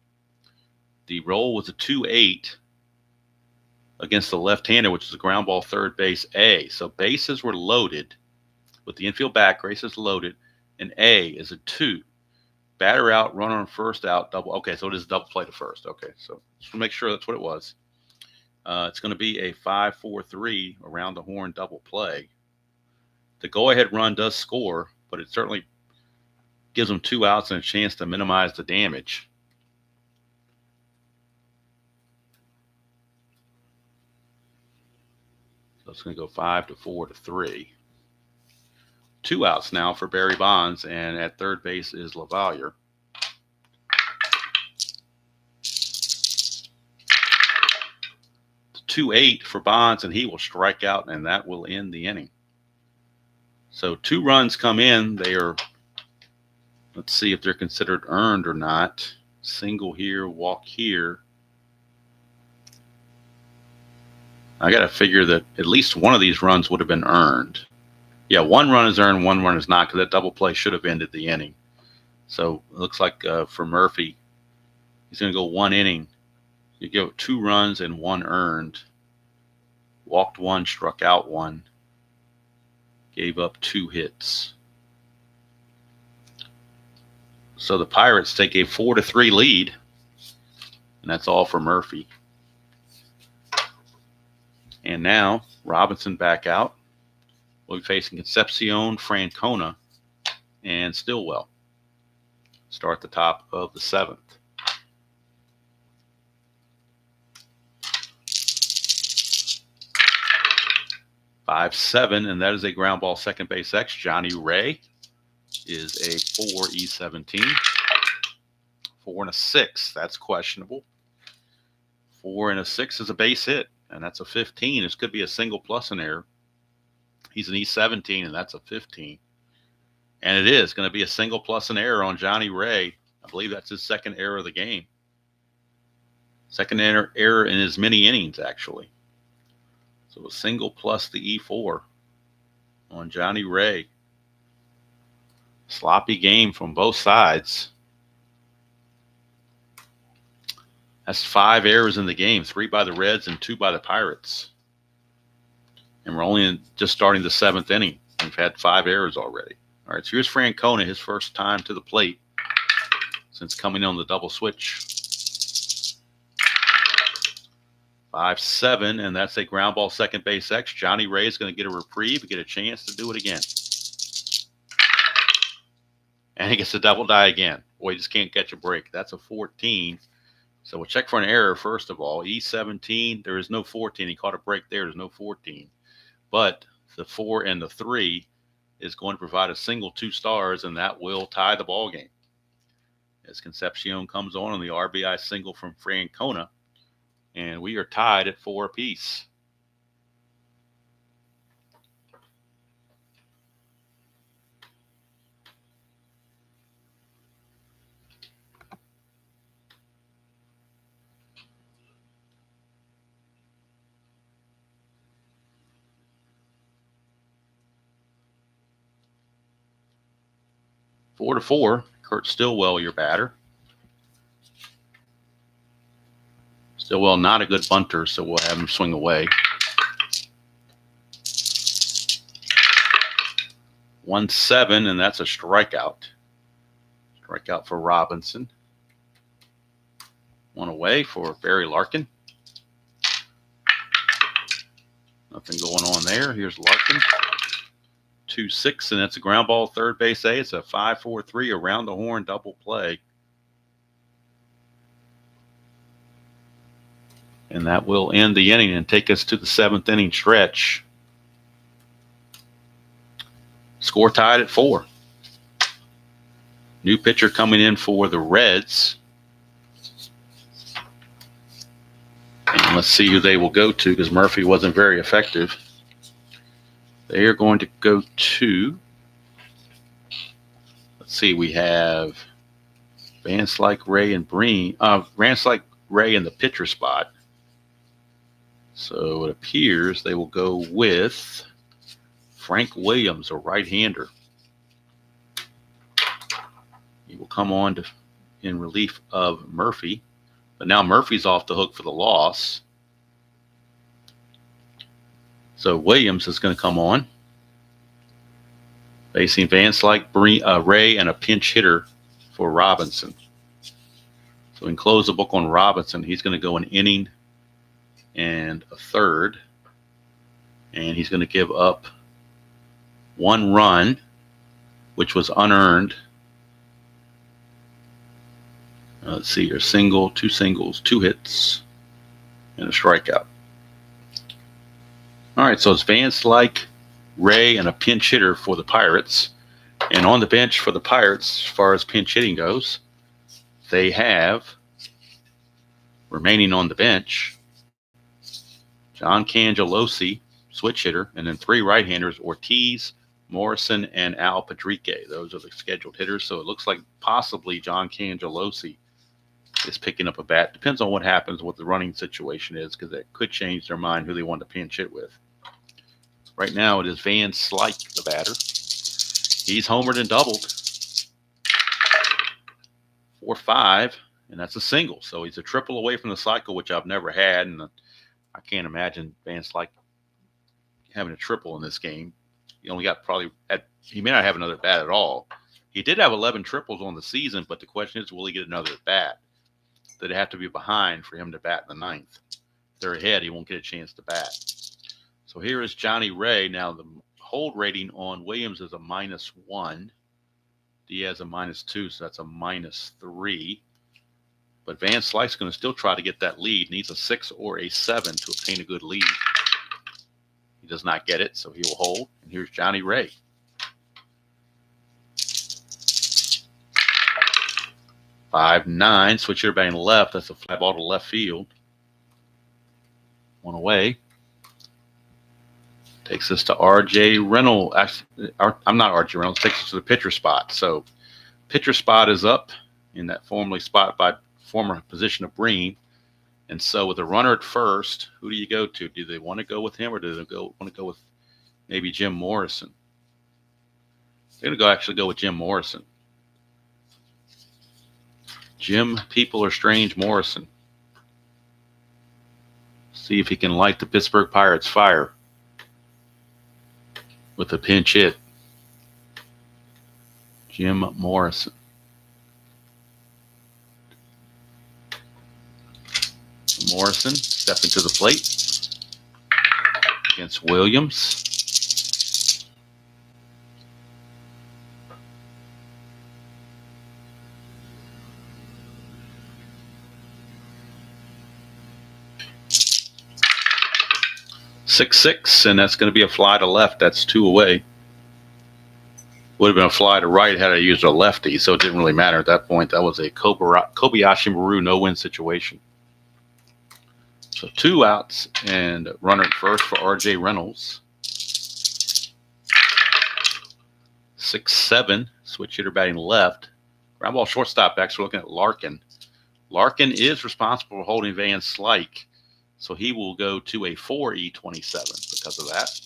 The roll was a 2-8 against the left-hander, which is a ground ball third base A. So bases were loaded with the infield back, bases loaded, and A is a 2. Batter out, runner on first out, double. Okay, so it is double play to first. Okay, so just to make sure that's what it was. It's going to be a 5-4-3 around the horn double play. The go-ahead run does score, but it certainly gives them 2 outs and a chance to minimize the damage. So it's going to go 5-4-3. 2 outs now for Barry Bonds, and at third base is LaValliere. 2-8 for Bonds, and he will strike out, and that will end the inning. So 2 runs come in. They are, let's see if they're considered earned or not. Single here, walk here. I got to figure that at least one of these runs would have been earned. Yeah, 1 run is earned, 1 run is not, because that double play should have ended the inning. So it looks like for Murphy, he's going to go 1 inning. You give 2 runs and 1 earned. Walked 1, struck out 1. Gave up 2 hits. So the Pirates take a 4-3 lead, and that's all for Murphy. And now Robinson back out. We'll be facing Concepcion, Francona, and Stillwell. Start the top of the 7th. Five, 7, and that is a ground ball second base X. Johnny Ray is a 4E17. 4 and a 6, that's questionable. 4 and a 6 is a base hit, and that's a 15. This could be a single plus an error. He's an E17, and that's a 15. And it is going to be a single plus an error on Johnny Ray. I believe that's his second error of the game. Second error in his many innings, actually. So a single plus the E4 on Johnny Ray. Sloppy game from both sides. That's 5 errors in the game, 3 by the Reds and 2 by the Pirates. And we're only just starting the 7th inning. We've had 5 errors already. All right, so here's Francona, his first time to the plate since coming on the double switch. 5-7, and that's a ground ball second base X. Johnny Ray is going to get a reprieve, get a chance to do it again. And he gets a double die again. Boy, he just can't catch a break. That's a 14. So we'll check for an error first of all. E17, there is no 14. He caught a break there. There's no 14. But the 4 and the 3 is going to provide a single 2 stars, and that will tie the ball game. As Concepcion comes on the RBI single from Francona, and we are tied at 4 apiece. Four to 4. Kurt Stillwell, your batter. Stillwell not a good bunter, so we'll have him swing away. 1-7, and that's a strikeout. Strikeout for Robinson. 1 away for Barry Larkin. Nothing going on there. Here's Larkin. 2-6, and that's a ground ball third base A. It's a 5-4-3 around the horn double play. And that will end the inning and take us to the 7th inning stretch. Score tied at 4. New pitcher coming in for the Reds. And let's see who they will go to, because Murphy wasn't very effective. They are going to go to, let's see, we have Vanslyke, Ray, and Breen. Vanslyke, Ray in the pitcher spot. So it appears they will go with Frank Williams, a right-hander. He will come on in relief of Murphy. But now Murphy's off the hook for the loss. So Williams is going to come on, facing Vanslyke, Ray, and a pinch hitter for Robinson. So we can close the book on Robinson. He's going to go an inning and a third, and he's going to give up 1 run, which was unearned. Let's see here, single, 2 singles, 2 hits, and a strikeout. All right, so it's Vanslyke, Ray, and a pinch hitter for the Pirates. And on the bench for the Pirates, as far as pinch hitting goes, they have, remaining on the bench, John Cangelosi, switch hitter, and then 3 right-handers, Ortiz, Morrison, and Al Padrique. Those are the scheduled hitters. So it looks like possibly John Cangelosi is picking up a bat. Depends on what happens, what the running situation is, because it could change their mind who they want to pinch hit with. Right now it is Vanslyke, the batter. He's homered and doubled. 4-5, and that's a single. So he's a triple away from the cycle, which I've never had, and I can't imagine Vanslyke having a triple in this game. He only got he may not have another bat at all. He did have 11 triples on the season, but the question is, will he get another at bat? They'd have to be behind for him to bat in the ninth. If they're ahead, he won't get a chance to bat. So here is Johnny Ray. Now the hold rating on Williams is a -1. Diaz a -2, so that's a -3. But Van Slyke's going to still try to get that lead. Needs a 6 or a 7 to obtain a good lead. He does not get it, so he will hold. And here's Johnny Ray. "5-9, switch hitter batting left. That's a fly ball to left field. One away. Takes us to R.J. Reynolds. Actually, I'm not R.J. Reynolds. Takes us to the pitcher spot. So pitcher spot is up in that formerly spot by former position of Breen. And so with a runner at first, who do you go to? Do they want to go with him, or do they want to go with maybe Jim Morrison? They're going to actually go with Jim Morrison. Jim People Are Strange Morrison. See if he can light the Pittsburgh Pirates fire with a pinch hit. Jim Morrison. Morrison stepping to the plate against Williams. "6-6, and that's going to be a fly to left. That's 2 away. Would have been a fly to right had I used a lefty, so it didn't really matter at that point. That was a Kobayashi Maru no-win situation. So 2 outs and runner at first for R.J. Reynolds. 6-7, switch hitter batting left. Ground ball shortstop backs. We're looking at Larkin. Larkin is responsible for holding Van Slyke, so he will go to a 4E27 because of that.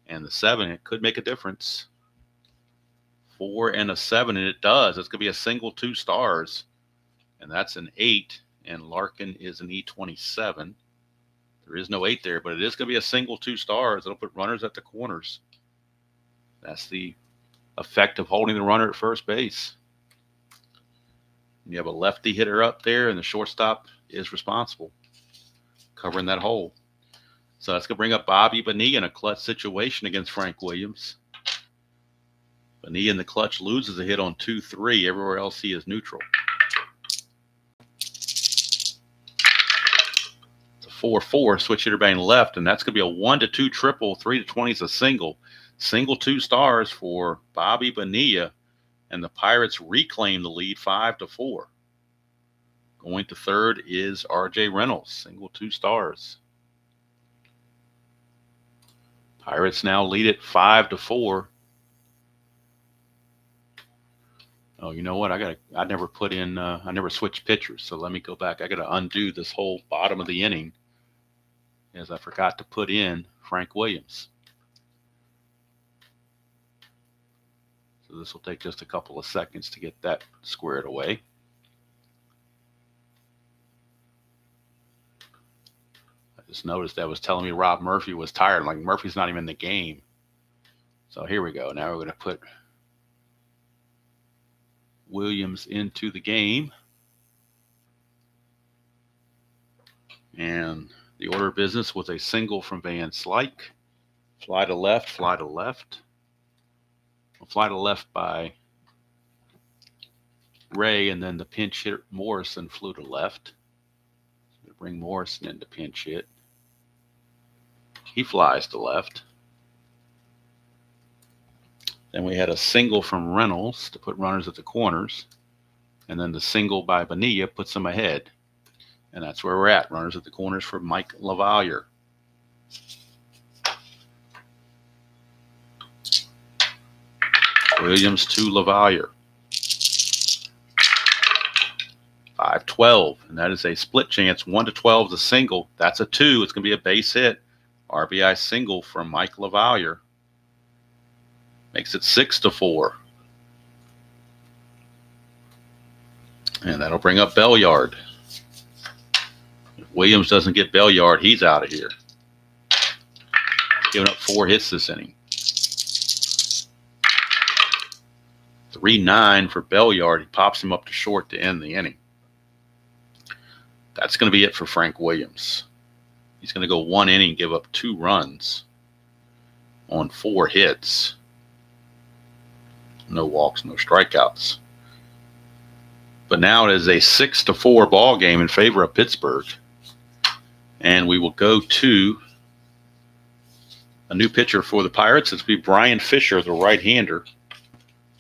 And the 7, it could make a difference. 4 and a 7, and it does. It's going to be a single 2 stars, and that's an 8. And Larkin is an E27. There is no 8 there, but it is going to be a single 2 stars. It'll put runners at the corners. That's the effect of holding the runner at first base. You have a lefty hitter up there, and the shortstop is responsible, covering that hole. So that's going to bring up Bobby Bonilla in a clutch situation against Frank Williams. Bonilla in the clutch loses a hit on 2-3. Everywhere else he is neutral. 4-4, switch hitter batting left, and that's going to be a 1-2 triple. 3-20 is a single. Single 2 stars for Bobby Bonilla, and the Pirates reclaim the lead 5-4. Going to third is R.J. Reynolds, single 2 stars. Pirates now lead it 5-4. Oh, you know what? I never switched pitchers, so let me go back. I got to undo this whole bottom of the inning, as I forgot to put in Frank Williams. So this will take just a couple of seconds to get that squared away. I just noticed that was telling me Rob Murphy was tired. I'm like, Murphy's not even in the game. So here we go. Now we're going to put Williams into the game. And the order of business was a single from Van Slyke. Fly to left, fly to left. A fly to left by Ray, and then the pinch hit Morrison flew to left. So bring Morrison into pinch hit. He flies to left. Then we had a single from Reynolds to put runners at the corners. And then the single by Bonilla puts them ahead. And that's where we're at. Runners at the corners for Mike LaValliere. Williams to LaValliere. 5-12. And that is a split chance. 1-12 is a single. That's a 2. It's going to be a base hit. RBI single from Mike LaValliere. Makes it 6-4. And that'll bring up Belliard. If Williams doesn't get Belliard, he's out of here. Giving up 4 hits this inning. 3-9 for Belliard. He pops him up to short to end the inning. That's going to be it for Frank Williams. He's going to go 1 inning, give up 2 runs on 4 hits. No walks, no strikeouts. But now it is a 6-4 ball game in favor of Pittsburgh. And we will go to a new pitcher for the Pirates. It's be Brian Fisher, the right-hander.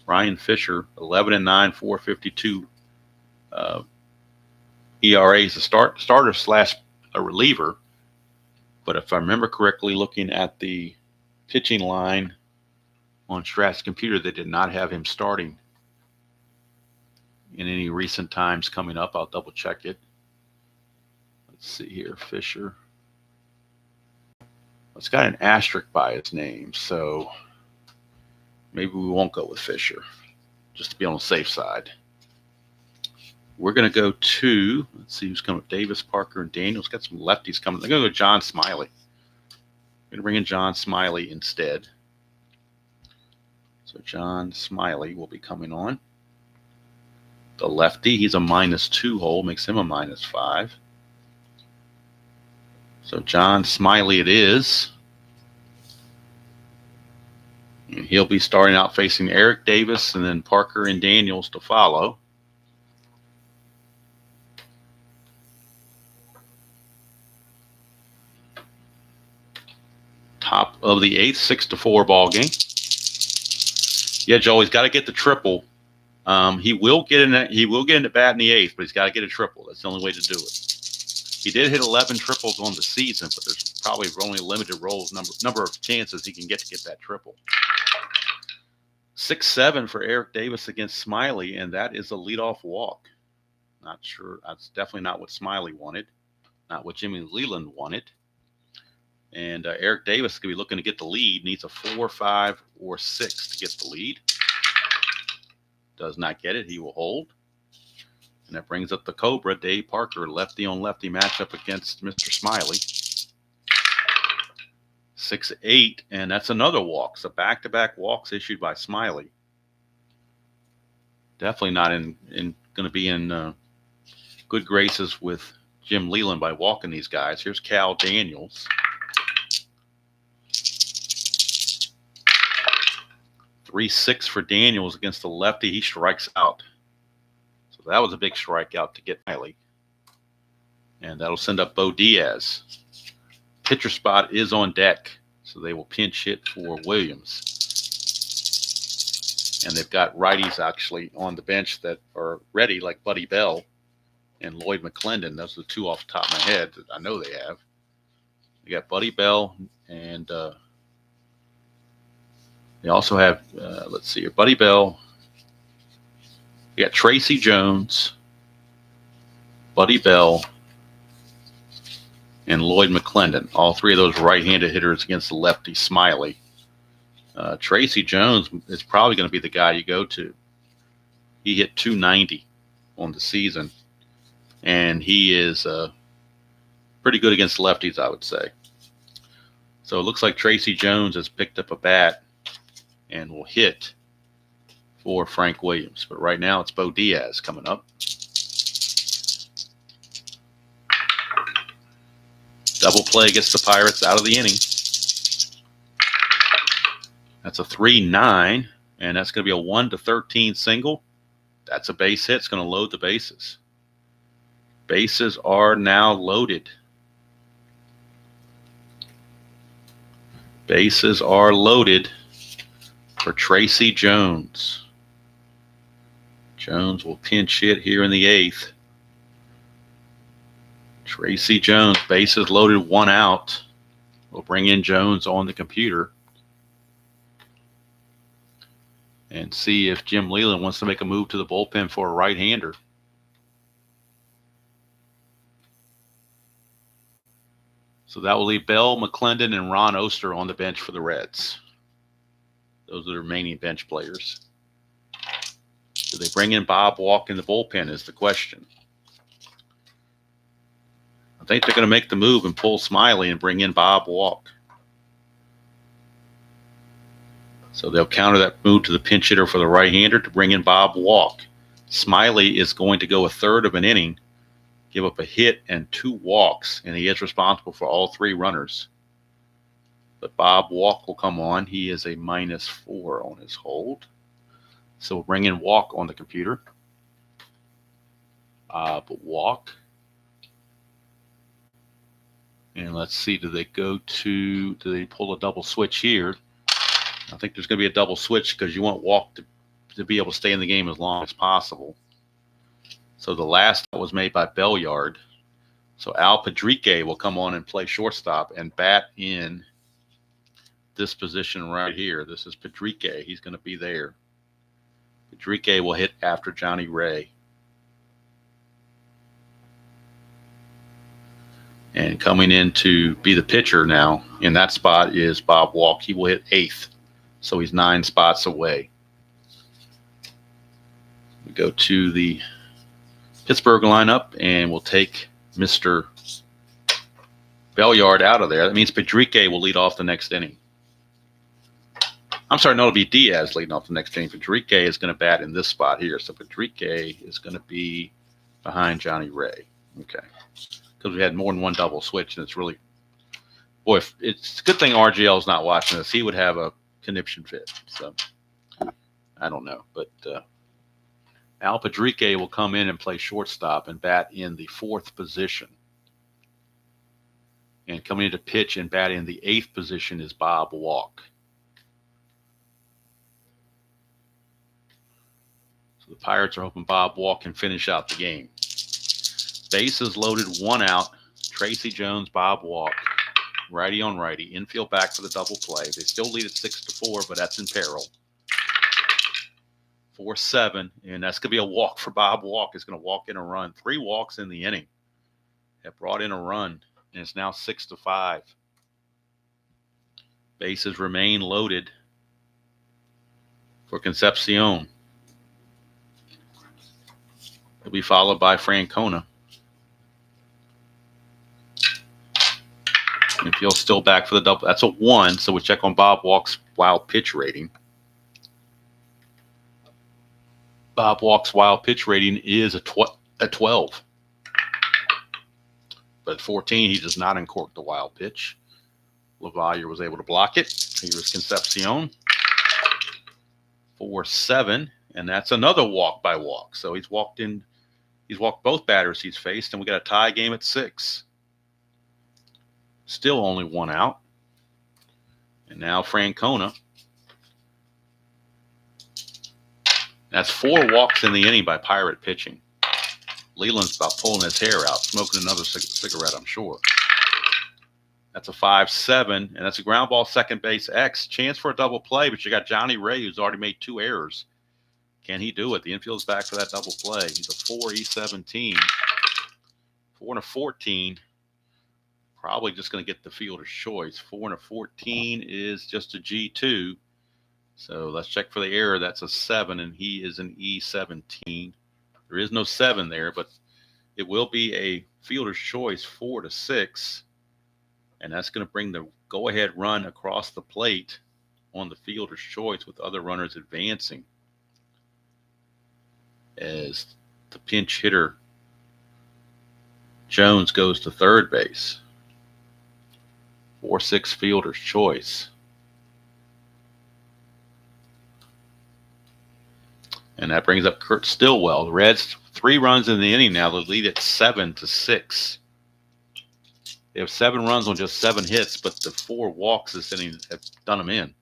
Brian Fisher, 11-9, 4.52 ERA. Is a starter slash a reliever. But if I remember correctly, looking at the pitching line on Strat's computer, they did not have him starting in any recent times coming up. I'll double check it. Let's see here, Fisher. It's got an asterisk by his name, so maybe we won't go with Fisher, just to be on the safe side. We're going to go to, let's see who's coming up. Davis, Parker, and Daniels. Got some lefties coming. They're going to go John Smiley. We're going to bring in John Smiley instead. So John Smiley will be coming on. The lefty, he's a -2 hole, makes him a -5. So John Smiley it is. And he'll be starting out facing Eric Davis and then Parker and Daniels to follow. Top of the 8th, 6-4 ball game. Yeah, Joe, he's got to get the triple. He will get in the bat in the 8th, but he's got to get a triple. That's the only way to do it. He did hit 11 triples on the season, but there's probably only limited number of chances he can get to get that triple. 6-7 for Eric Davis against Smiley, and that is a leadoff walk. Not sure. That's definitely not what Smiley wanted. Not what Jimmy Leland wanted. And Eric Davis could be looking to get the lead. Needs a 4, 5, or 6 to get the lead. Does not get it. He will hold. And that brings up the Cobra, Dave Parker, lefty-on-lefty matchup against Mr. Smiley. 6-8, and that's another walk. So back-to-back walks issued by Smiley. Definitely not going to be in good graces with Jim Leland by walking these guys. Here's Cal Daniels. 3-6 for Daniels against the lefty. He strikes out. So that was a big strikeout to get Smiley. And that'll send up Bo Diaz. Pitcher spot is on deck. So they will pinch hit for Williams. And they've got righties actually on the bench that are ready, like Buddy Bell and Lloyd McClendon. Those are the 2 off the top of my head that I know they have. They got Buddy Bell and they also have, let's see here, Buddy Bell. You got Tracy Jones, Buddy Bell, and Lloyd McClendon. All 3 of those right-handed hitters against the lefty Smiley. Tracy Jones is probably going to be the guy you go to. He hit 290 on the season, and he is pretty good against lefties, I would say. So it looks like Tracy Jones has picked up a bat and will hit for Frank Williams. But right now it's Bo Diaz coming up. Double play gets the Pirates out of the inning. That's a 3-9, and that's going to be a 1-13 single. That's a base hit. It's going to load the bases. Bases are now loaded. Bases are loaded for Tracy Jones. Jones will pinch hit here in the 8th. Tracy Jones, bases loaded, 1 out. We'll bring in Jones on the computer and see if Jim Leland wants to make a move to the bullpen for a right-hander. So that will leave Bell, McClendon, and Ron Oster on the bench for the Reds. Those are the remaining bench players. Do they bring in Bob Walk in the bullpen is the question. I think they're going to make the move and pull Smiley and bring in Bob Walk. So they'll counter that move to the pinch hitter for the right-hander to bring in Bob Walk. Smiley is going to go a third of an inning, give up a hit and 2 walks, and he is responsible for all 3 runners. But Bob Walk will come on. He is a -4 on his hold. So we'll bring in Walk on the computer. Bob Walk. And let's see, do they pull a double switch here? I think there's going to be a double switch because you want Walk to be able to stay in the game as long as possible. So the last was made by Belliard. So Al Padrique will come on and play shortstop and bat in this position right here. This is Padrique. He's going to be there. Padrique will hit after Johnny Ray. And coming in to be the pitcher now in that spot is Bob Walk. He will hit 8th. So he's 9 spots away. We go to the Pittsburgh lineup, and we'll take Mr. Belliard out of there. That means Padrique will lead off the next inning. I'm sorry, no, it'll be Diaz leading off the next inning. Padrique is going to bat in this spot here. So Padrique is going to be behind Johnny Ray. Okay. Because we had more than one double switch, and it's really, boy, it's a good thing RGL is not watching this. He would have a conniption fit. So I don't know. But Al Padrique will come in and play shortstop and bat in the 4th position. And coming in to pitch and bat in the 8th position is Bob Walk. So the Pirates are hoping Bob Walk can finish out the game. Bases loaded, 1 out. Tracy Jones, Bob Walk, righty on righty. Infield back for the double play. They still lead at 6-4, but that's in peril. 4-7, and that's going to be a walk for Bob Walk. He's going to walk in a run. 3 walks in the inning have brought in a run, and it's now 6-5. Bases remain loaded for Concepcion. He'll be followed by Francona. Infield's still back for the double. That's a 1, so we check on Bob Walk's wild pitch rating. Bob Walk's wild pitch rating is a 12. But at 14, he does not uncork the wild pitch. LaValliere was able to block it. Here's Concepcion. 4-7, and that's another walk by Walk. So he's walked both batters he's faced, and we got a tie game at 6. Still only 1 out. And now Francona. That's 4 walks in the inning by Pirate pitching. Leland's about pulling his hair out, smoking another cigarette, I'm sure. That's a 5-7, and that's a ground ball, second base X. Chance for a double play, but you got Johnny Ray, who's already made 2 errors. Can he do it? The infield's back for that double play. He's a 4-17. 4-14. Probably just going to get the fielder's choice. 4-14 is just a G2. So let's check for the error. That's a 7, and he is an E17. There is no 7 there, but it will be a fielder's choice, 4-6. And that's going to bring the go-ahead run across the plate on the fielder's choice with other runners advancing. As the pinch hitter, Jones, goes to third base. 4-6 fielder's choice. And that brings up Kurt Stillwell. The Reds, 3 runs in the inning now. They lead at 7-6. They have 7 runs on just 7 hits, but the 4 walks this inning have done them in.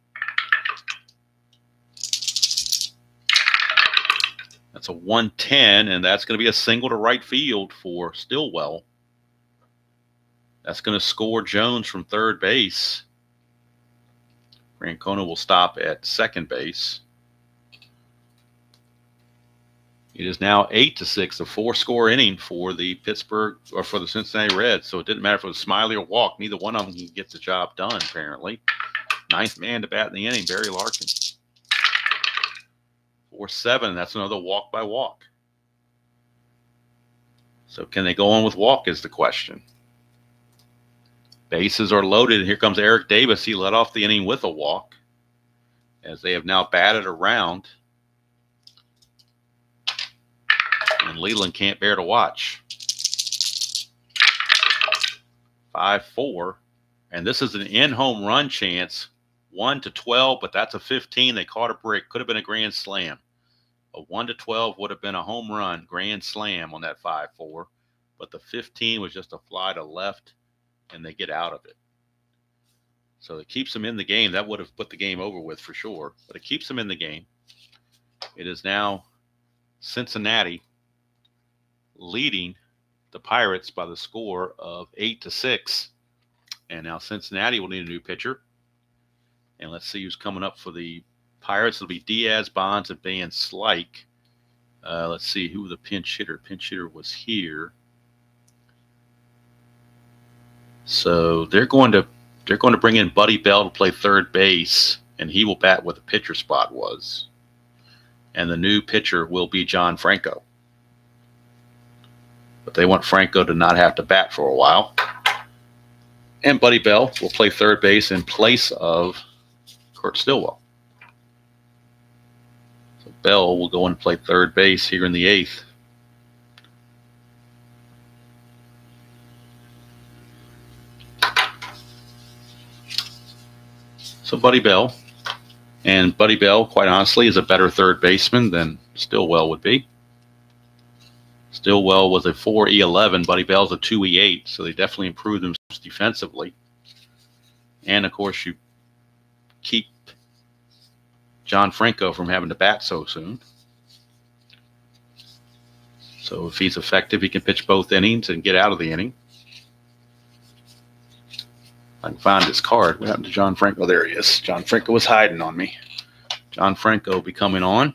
That's a 110, and that's going to be a single to right field for Stillwell. That's going to score Jones from third base. Francona will stop at second base. It is now 8-6, a 4-score inning for the Cincinnati Reds. So it didn't matter if it was Smiley or Walk. Neither one of them can get the job done, apparently. 9th man to bat in the inning, Barry Larkin. 4-7, that's another walk by Walk. So can they go on with Walk is the question. Bases are loaded, and here comes Eric Davis. He led off the inning with a walk. as they have now batted around, and Leland can't bear to watch. 5-4, and this is an in-home run chance, 1-12, but that's a 15. They caught a brick. Could have been a grand slam. A 1-12 would have been a home run, grand slam on that 5-4, but the 15 was just a fly to left, and they get out of it. So it keeps them in the game. That would have put the game over with for sure, but it keeps them in the game. It is now Cincinnati leading the Pirates by the score of 8-6. And now Cincinnati will need a new pitcher. And let's see who's coming up for the Pirates. It'll be Diaz, Bonds, and Van Slyke. Let's see who the pinch hitter. Pinch hitter was here. So they're going to bring in Buddy Bell to play third base, and he will bat where the pitcher spot was. And the new pitcher will be John Franco. But they want Franco to not have to bat for a while. And Buddy Bell will play third base in place of Kurt Stillwell. So Bell will go and play third base here in the 8th. So Buddy Bell. And Buddy Bell, quite honestly, is a better third baseman than Stillwell would be. Stillwell was a 4.11. Buddy Bell's a 2.8, so they definitely improved themselves defensively. And, of course, you keep John Franco from having to bat so soon. So if he's effective, he can pitch both innings and get out of the inning. I can find his card. What happened to John Franco? There he is. John Franco was hiding on me. John Franco will be coming on.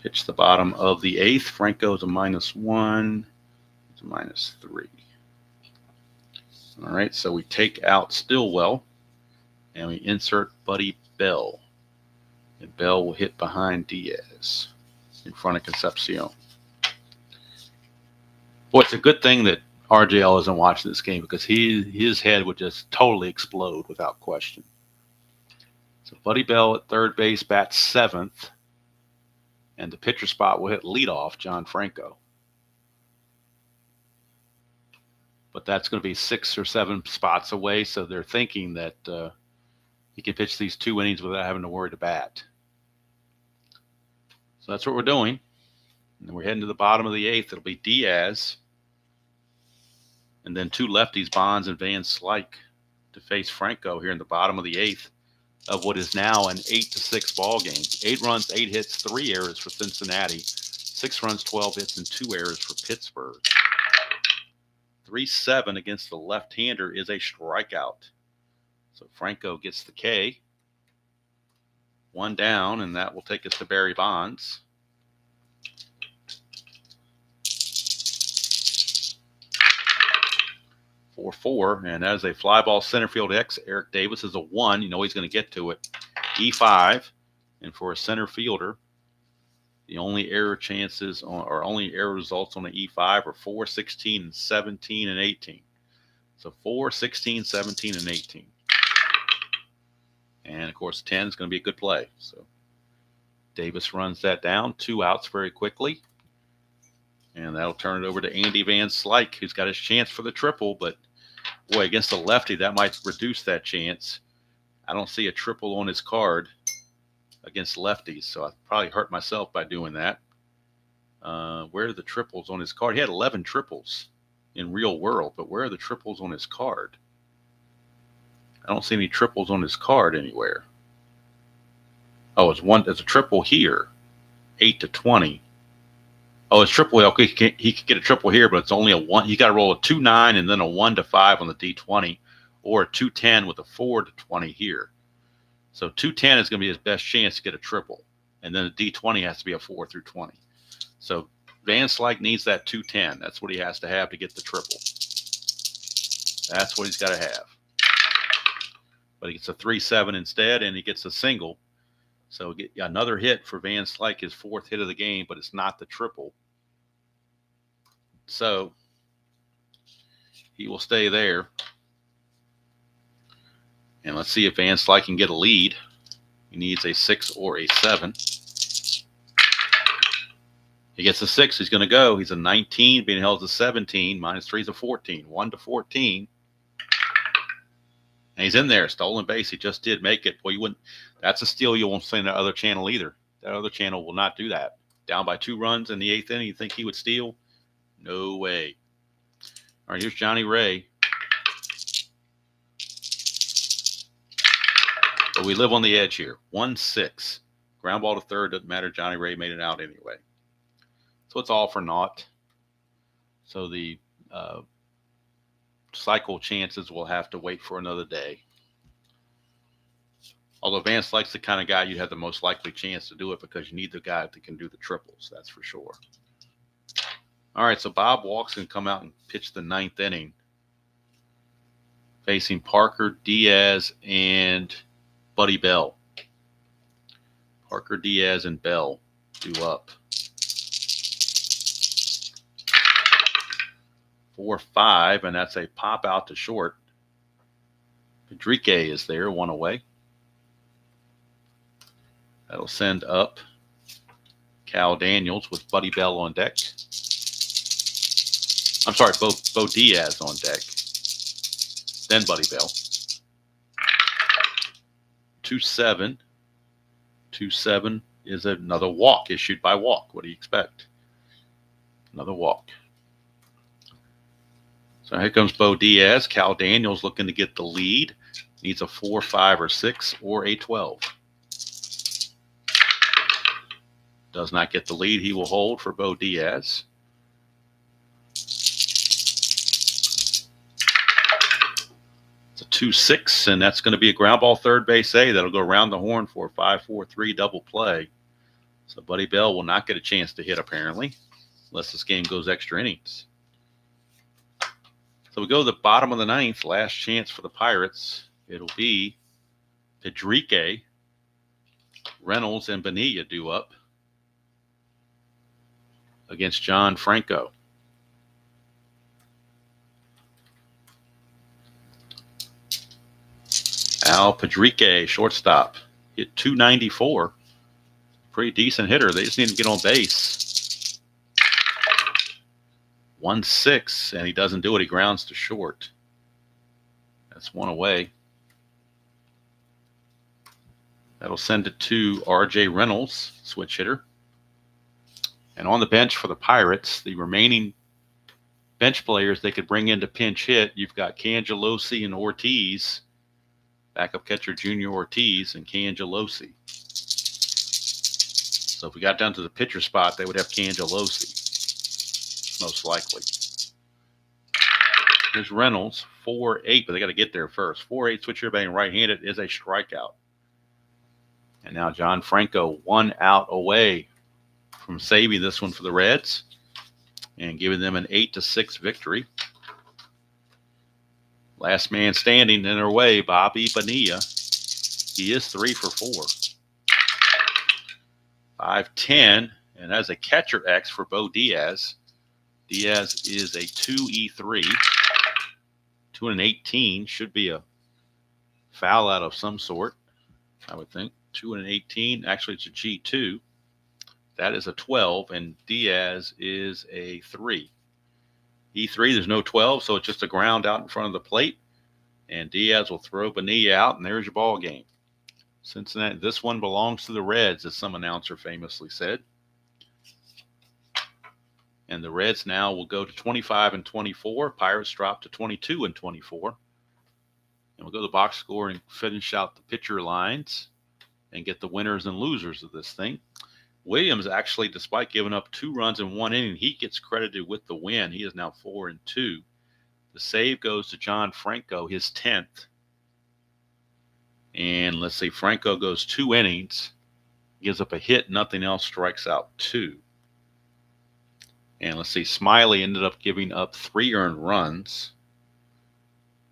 Pitch the bottom of the 8th. Franco's a -1. It's a -3. All right, so we take out Stillwell, and we insert Buddy Bell. And Bell will hit behind Diaz in front of Concepcion. Boy, it's a good thing that RJL isn't watching this game because his head would just totally explode without question. So Buddy Bell at third base, bats 7th. And the pitcher spot will hit leadoff John Franco. But that's going to be 6 or 7 spots away, so they're thinking that he can pitch these 2 innings without having to worry to bat. So that's what we're doing. And we're heading to the bottom of the 8th. It'll be Diaz. And then 2 lefties, Bonds and Van Slyke, to face Franco here in the bottom of the 8th. Of what is now an 8-6 ball game. 8 runs, 8 hits, 3 errors for Cincinnati. 6 runs, 12 hits, and 2 errors for Pittsburgh. 3-7 against the left-hander is a strikeout. So Franco gets the K. 1 down, and that will take us to Barry Bonds. .44, and that is a fly ball center field X. Eric Davis is a 1. You know he's going to get to it. E5, and for a center fielder, the only error chances or only error results on the E5 are 4, 16, 17, and 18. So 4, 16, 17, and 18. And of course 10 is going to be a good play. So Davis runs that down, 2 outs very quickly. And that'll turn it over to Andy Van Slyke, who's got his chance for the triple, but boy, against a lefty, that might reduce that chance. I don't see a triple on his card against lefties, so I probably hurt myself by doing that. Where are the triples on his card? He had 11 triples in real world, but where are the triples on his card? I don't see any triples on his card anywhere. Oh, there's a triple here, 8-20. Oh, it's triple. Okay, he could get a triple here, but it's only a 1. You got to roll a 2-9 and then a 1-5 on the D20, or a 2-10 with a 4-20 here. So 2-10 is going to be his best chance to get a triple, and then the D20 has to be a 4-20. So Van Slyke needs that 2-10. That's what he has to have to get the triple. That's what he's got to have. But he gets a 3-7 instead, and he gets a single. So get another hit for Van Slyke, his 4th hit of the game, but it's not the triple. So he will stay there. And let's see if Van Slyke can get a lead. He needs a 6 or a 7. He gets a 6. He's going to go. He's a 19, being held to 17. -3 is a 14. 1 to 14. And he's in there. Stolen base. He just did make it. Boy, you wouldn't. That's a steal you won't see in the other channel either. That other channel will not do that. Down by 2 runs in the 8th inning, you think he would steal? No way. All right, here's Johnny Ray. But we live on the edge here. 1-6. Ground ball to third. Doesn't matter. Johnny Ray made it out anyway. So it's all for naught. So the cycle chances will have to wait for another day. Although Van Slyke's the kind of guy you'd have the most likely chance to do it because you need the guy that can do the triples. That's for sure. All right, so Bob Walk's going to come out and pitch the 9th inning, facing Parker, Diaz, and Buddy Bell. Parker, Diaz, and Bell due up. 4-5, and that's a pop out to short. Pedrique is there, 1 away. That'll send up Cal Daniels with Buddy Bell on deck. I'm sorry, Bo Diaz on deck. Then Buddy Bell. 2-7. 2-7 is another walk issued by Walk. What do you expect? Another walk. So here comes Bo Diaz. Cal Daniels looking to get the lead. Needs a 4, 5, or 6, or a 12. Does not get the lead. He will hold for Bo Diaz. It's a 2-6, and that's going to be a ground ball third base A. That'll go around the horn for a 5-4-3 double play. So Buddy Bell will not get a chance to hit, apparently, unless this game goes extra innings. So we go to the bottom of the 9th, last chance for the Pirates. It'll be Pedrique, Reynolds, and Bonilla due up against John Franco. Al Pedrique, shortstop, hit .294. Pretty decent hitter. They just need to get on base. 1-6, and he doesn't do it. He grounds to short. That's 1 away. That'll send it to R.J. Reynolds, switch hitter. And on the bench for the Pirates, the remaining bench players they could bring in to pinch hit, you've got Cangelosi and Ortiz, backup catcher Junior Ortiz and Cangelosi. So if we got down to the pitcher spot, they would have Cangelosi, most likely. Here's Reynolds, 4-8, but they got to get there first. 4-8 switch hitter batting right-handed is a strikeout. And now John Franco 1 out away from saving this one for the Reds and giving them an 8-6 victory. Last man standing in their way, Bobby Bonilla. He is 3 for 4. 5-10, and as a catcher X for Bo Diaz. Diaz is a 2-E3. 2-18 should be a foul out of some sort, I would think. 2-18, actually it's a G2. That is a 12, and Diaz is a 3. E3, there's no 12, so it's just a ground out in front of the plate. And Diaz will throw Bonilla out, and there's your ball game. Cincinnati, this one belongs to the Reds, as some announcer famously said. And the Reds now will go to 25-24. Pirates drop to 22-24. And we'll go to the box score and finish out the pitcher lines and get the winners and losers of this thing. Williams actually, despite giving up 2 runs in 1 inning, he gets credited with the win. He is now 4-2. The save goes to John Franco, his 10th. And let's see, Franco goes 2 innings, gives up a hit, nothing else, strikes out 2. And let's see, Smiley ended up giving up 3 earned runs.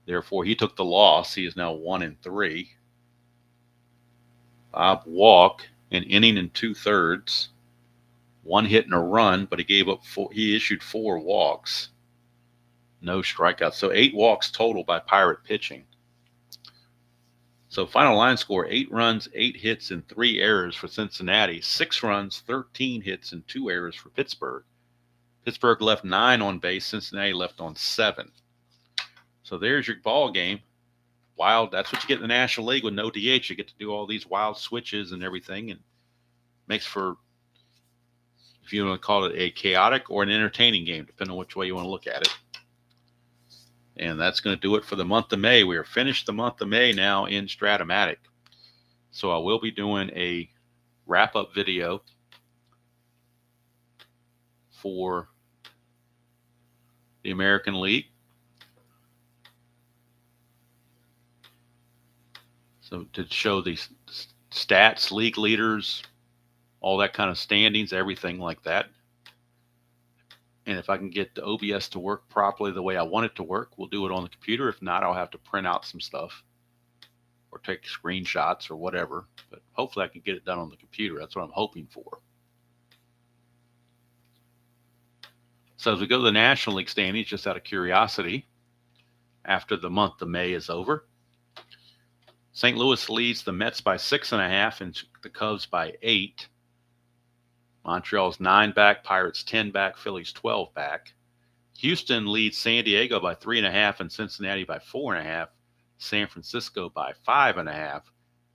Therefore, he took the loss. He is now 1-3. Bob Walk, an inning and 2/3, 1 hit and a run, but he gave up 4. He issued 4 walks, no strikeouts. So 8 walks total by Pirate pitching. So final line score, 8 runs, 8 hits, and 3 errors for Cincinnati. 6 runs, 13 hits, and 2 errors for Pittsburgh. Pittsburgh left 9 on base. Cincinnati left on 7. So there's your ball game. Wild. That's what you get in the National League with no DH. You get to do all these wild switches and everything, and makes for, if you want to call it a chaotic or an entertaining game, depending on which way you want to look at it. And that's going to do it for the month of May. We are finished the month of May now in Strat-O-Matic. So I will be doing a wrap-up video for the American League. So to show these stats, league leaders, all that kind of standings, everything like that. And if I can get the OBS to work properly the way I want it to work, we'll do it on the computer. If not, I'll have to print out some stuff or take screenshots or whatever. But hopefully I can get it done on the computer. That's what I'm hoping for. So as we go to the National League standings, just out of curiosity, after the month of May is over, St. Louis leads the Mets by 6.5 and the Cubs by 8. Montreal's 9 back, Pirates 10 back, Phillies 12 back. Houston leads San Diego by 3.5 and Cincinnati by 4.5. San Francisco by 5.5.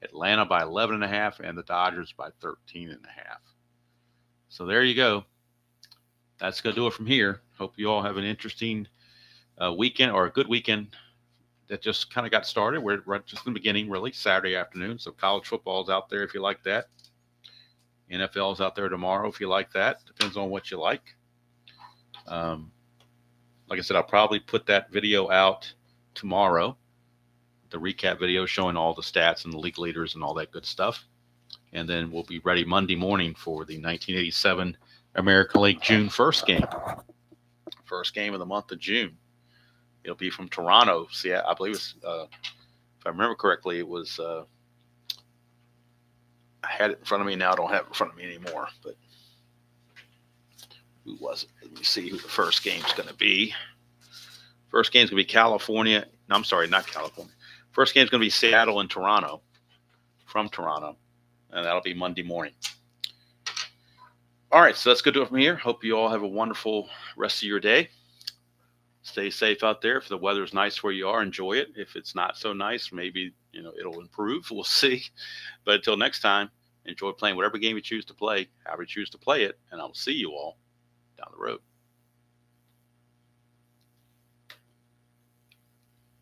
Atlanta by 11.5 and the Dodgers by 13.5. So there you go. That's going to do it from here. Hope you all have an interesting weekend, or a good weekend that just kind of got started. We're right just in the beginning, really, Saturday afternoon. So college football's out there if you like that. NFL's out there tomorrow if you like that. Depends on what you like. Like I said, I'll probably put that video out tomorrow, the recap video showing all the stats and the league leaders and all that good stuff. And then we'll be ready Monday morning for the 1987 American League June 1st game. First game of the month of June. It'll be from Toronto. See, I believe it's, if I remember correctly, it was, I had it in front of me. Now I don't have it in front of me anymore. But who was it? Let me see who the first game's going to be. First game's going to be California. No, I'm sorry, not California. First game's going to be Seattle and Toronto, from Toronto. And that'll be Monday morning. All right, so that's good to do it from here. Hope you all have a wonderful rest of your day. Stay safe out there. If the weather's nice where you are, enjoy it. If it's not so nice, maybe it'll improve. We'll see. But until next time, enjoy playing whatever game you choose to play, however you choose to play it, and I will see you all down the road.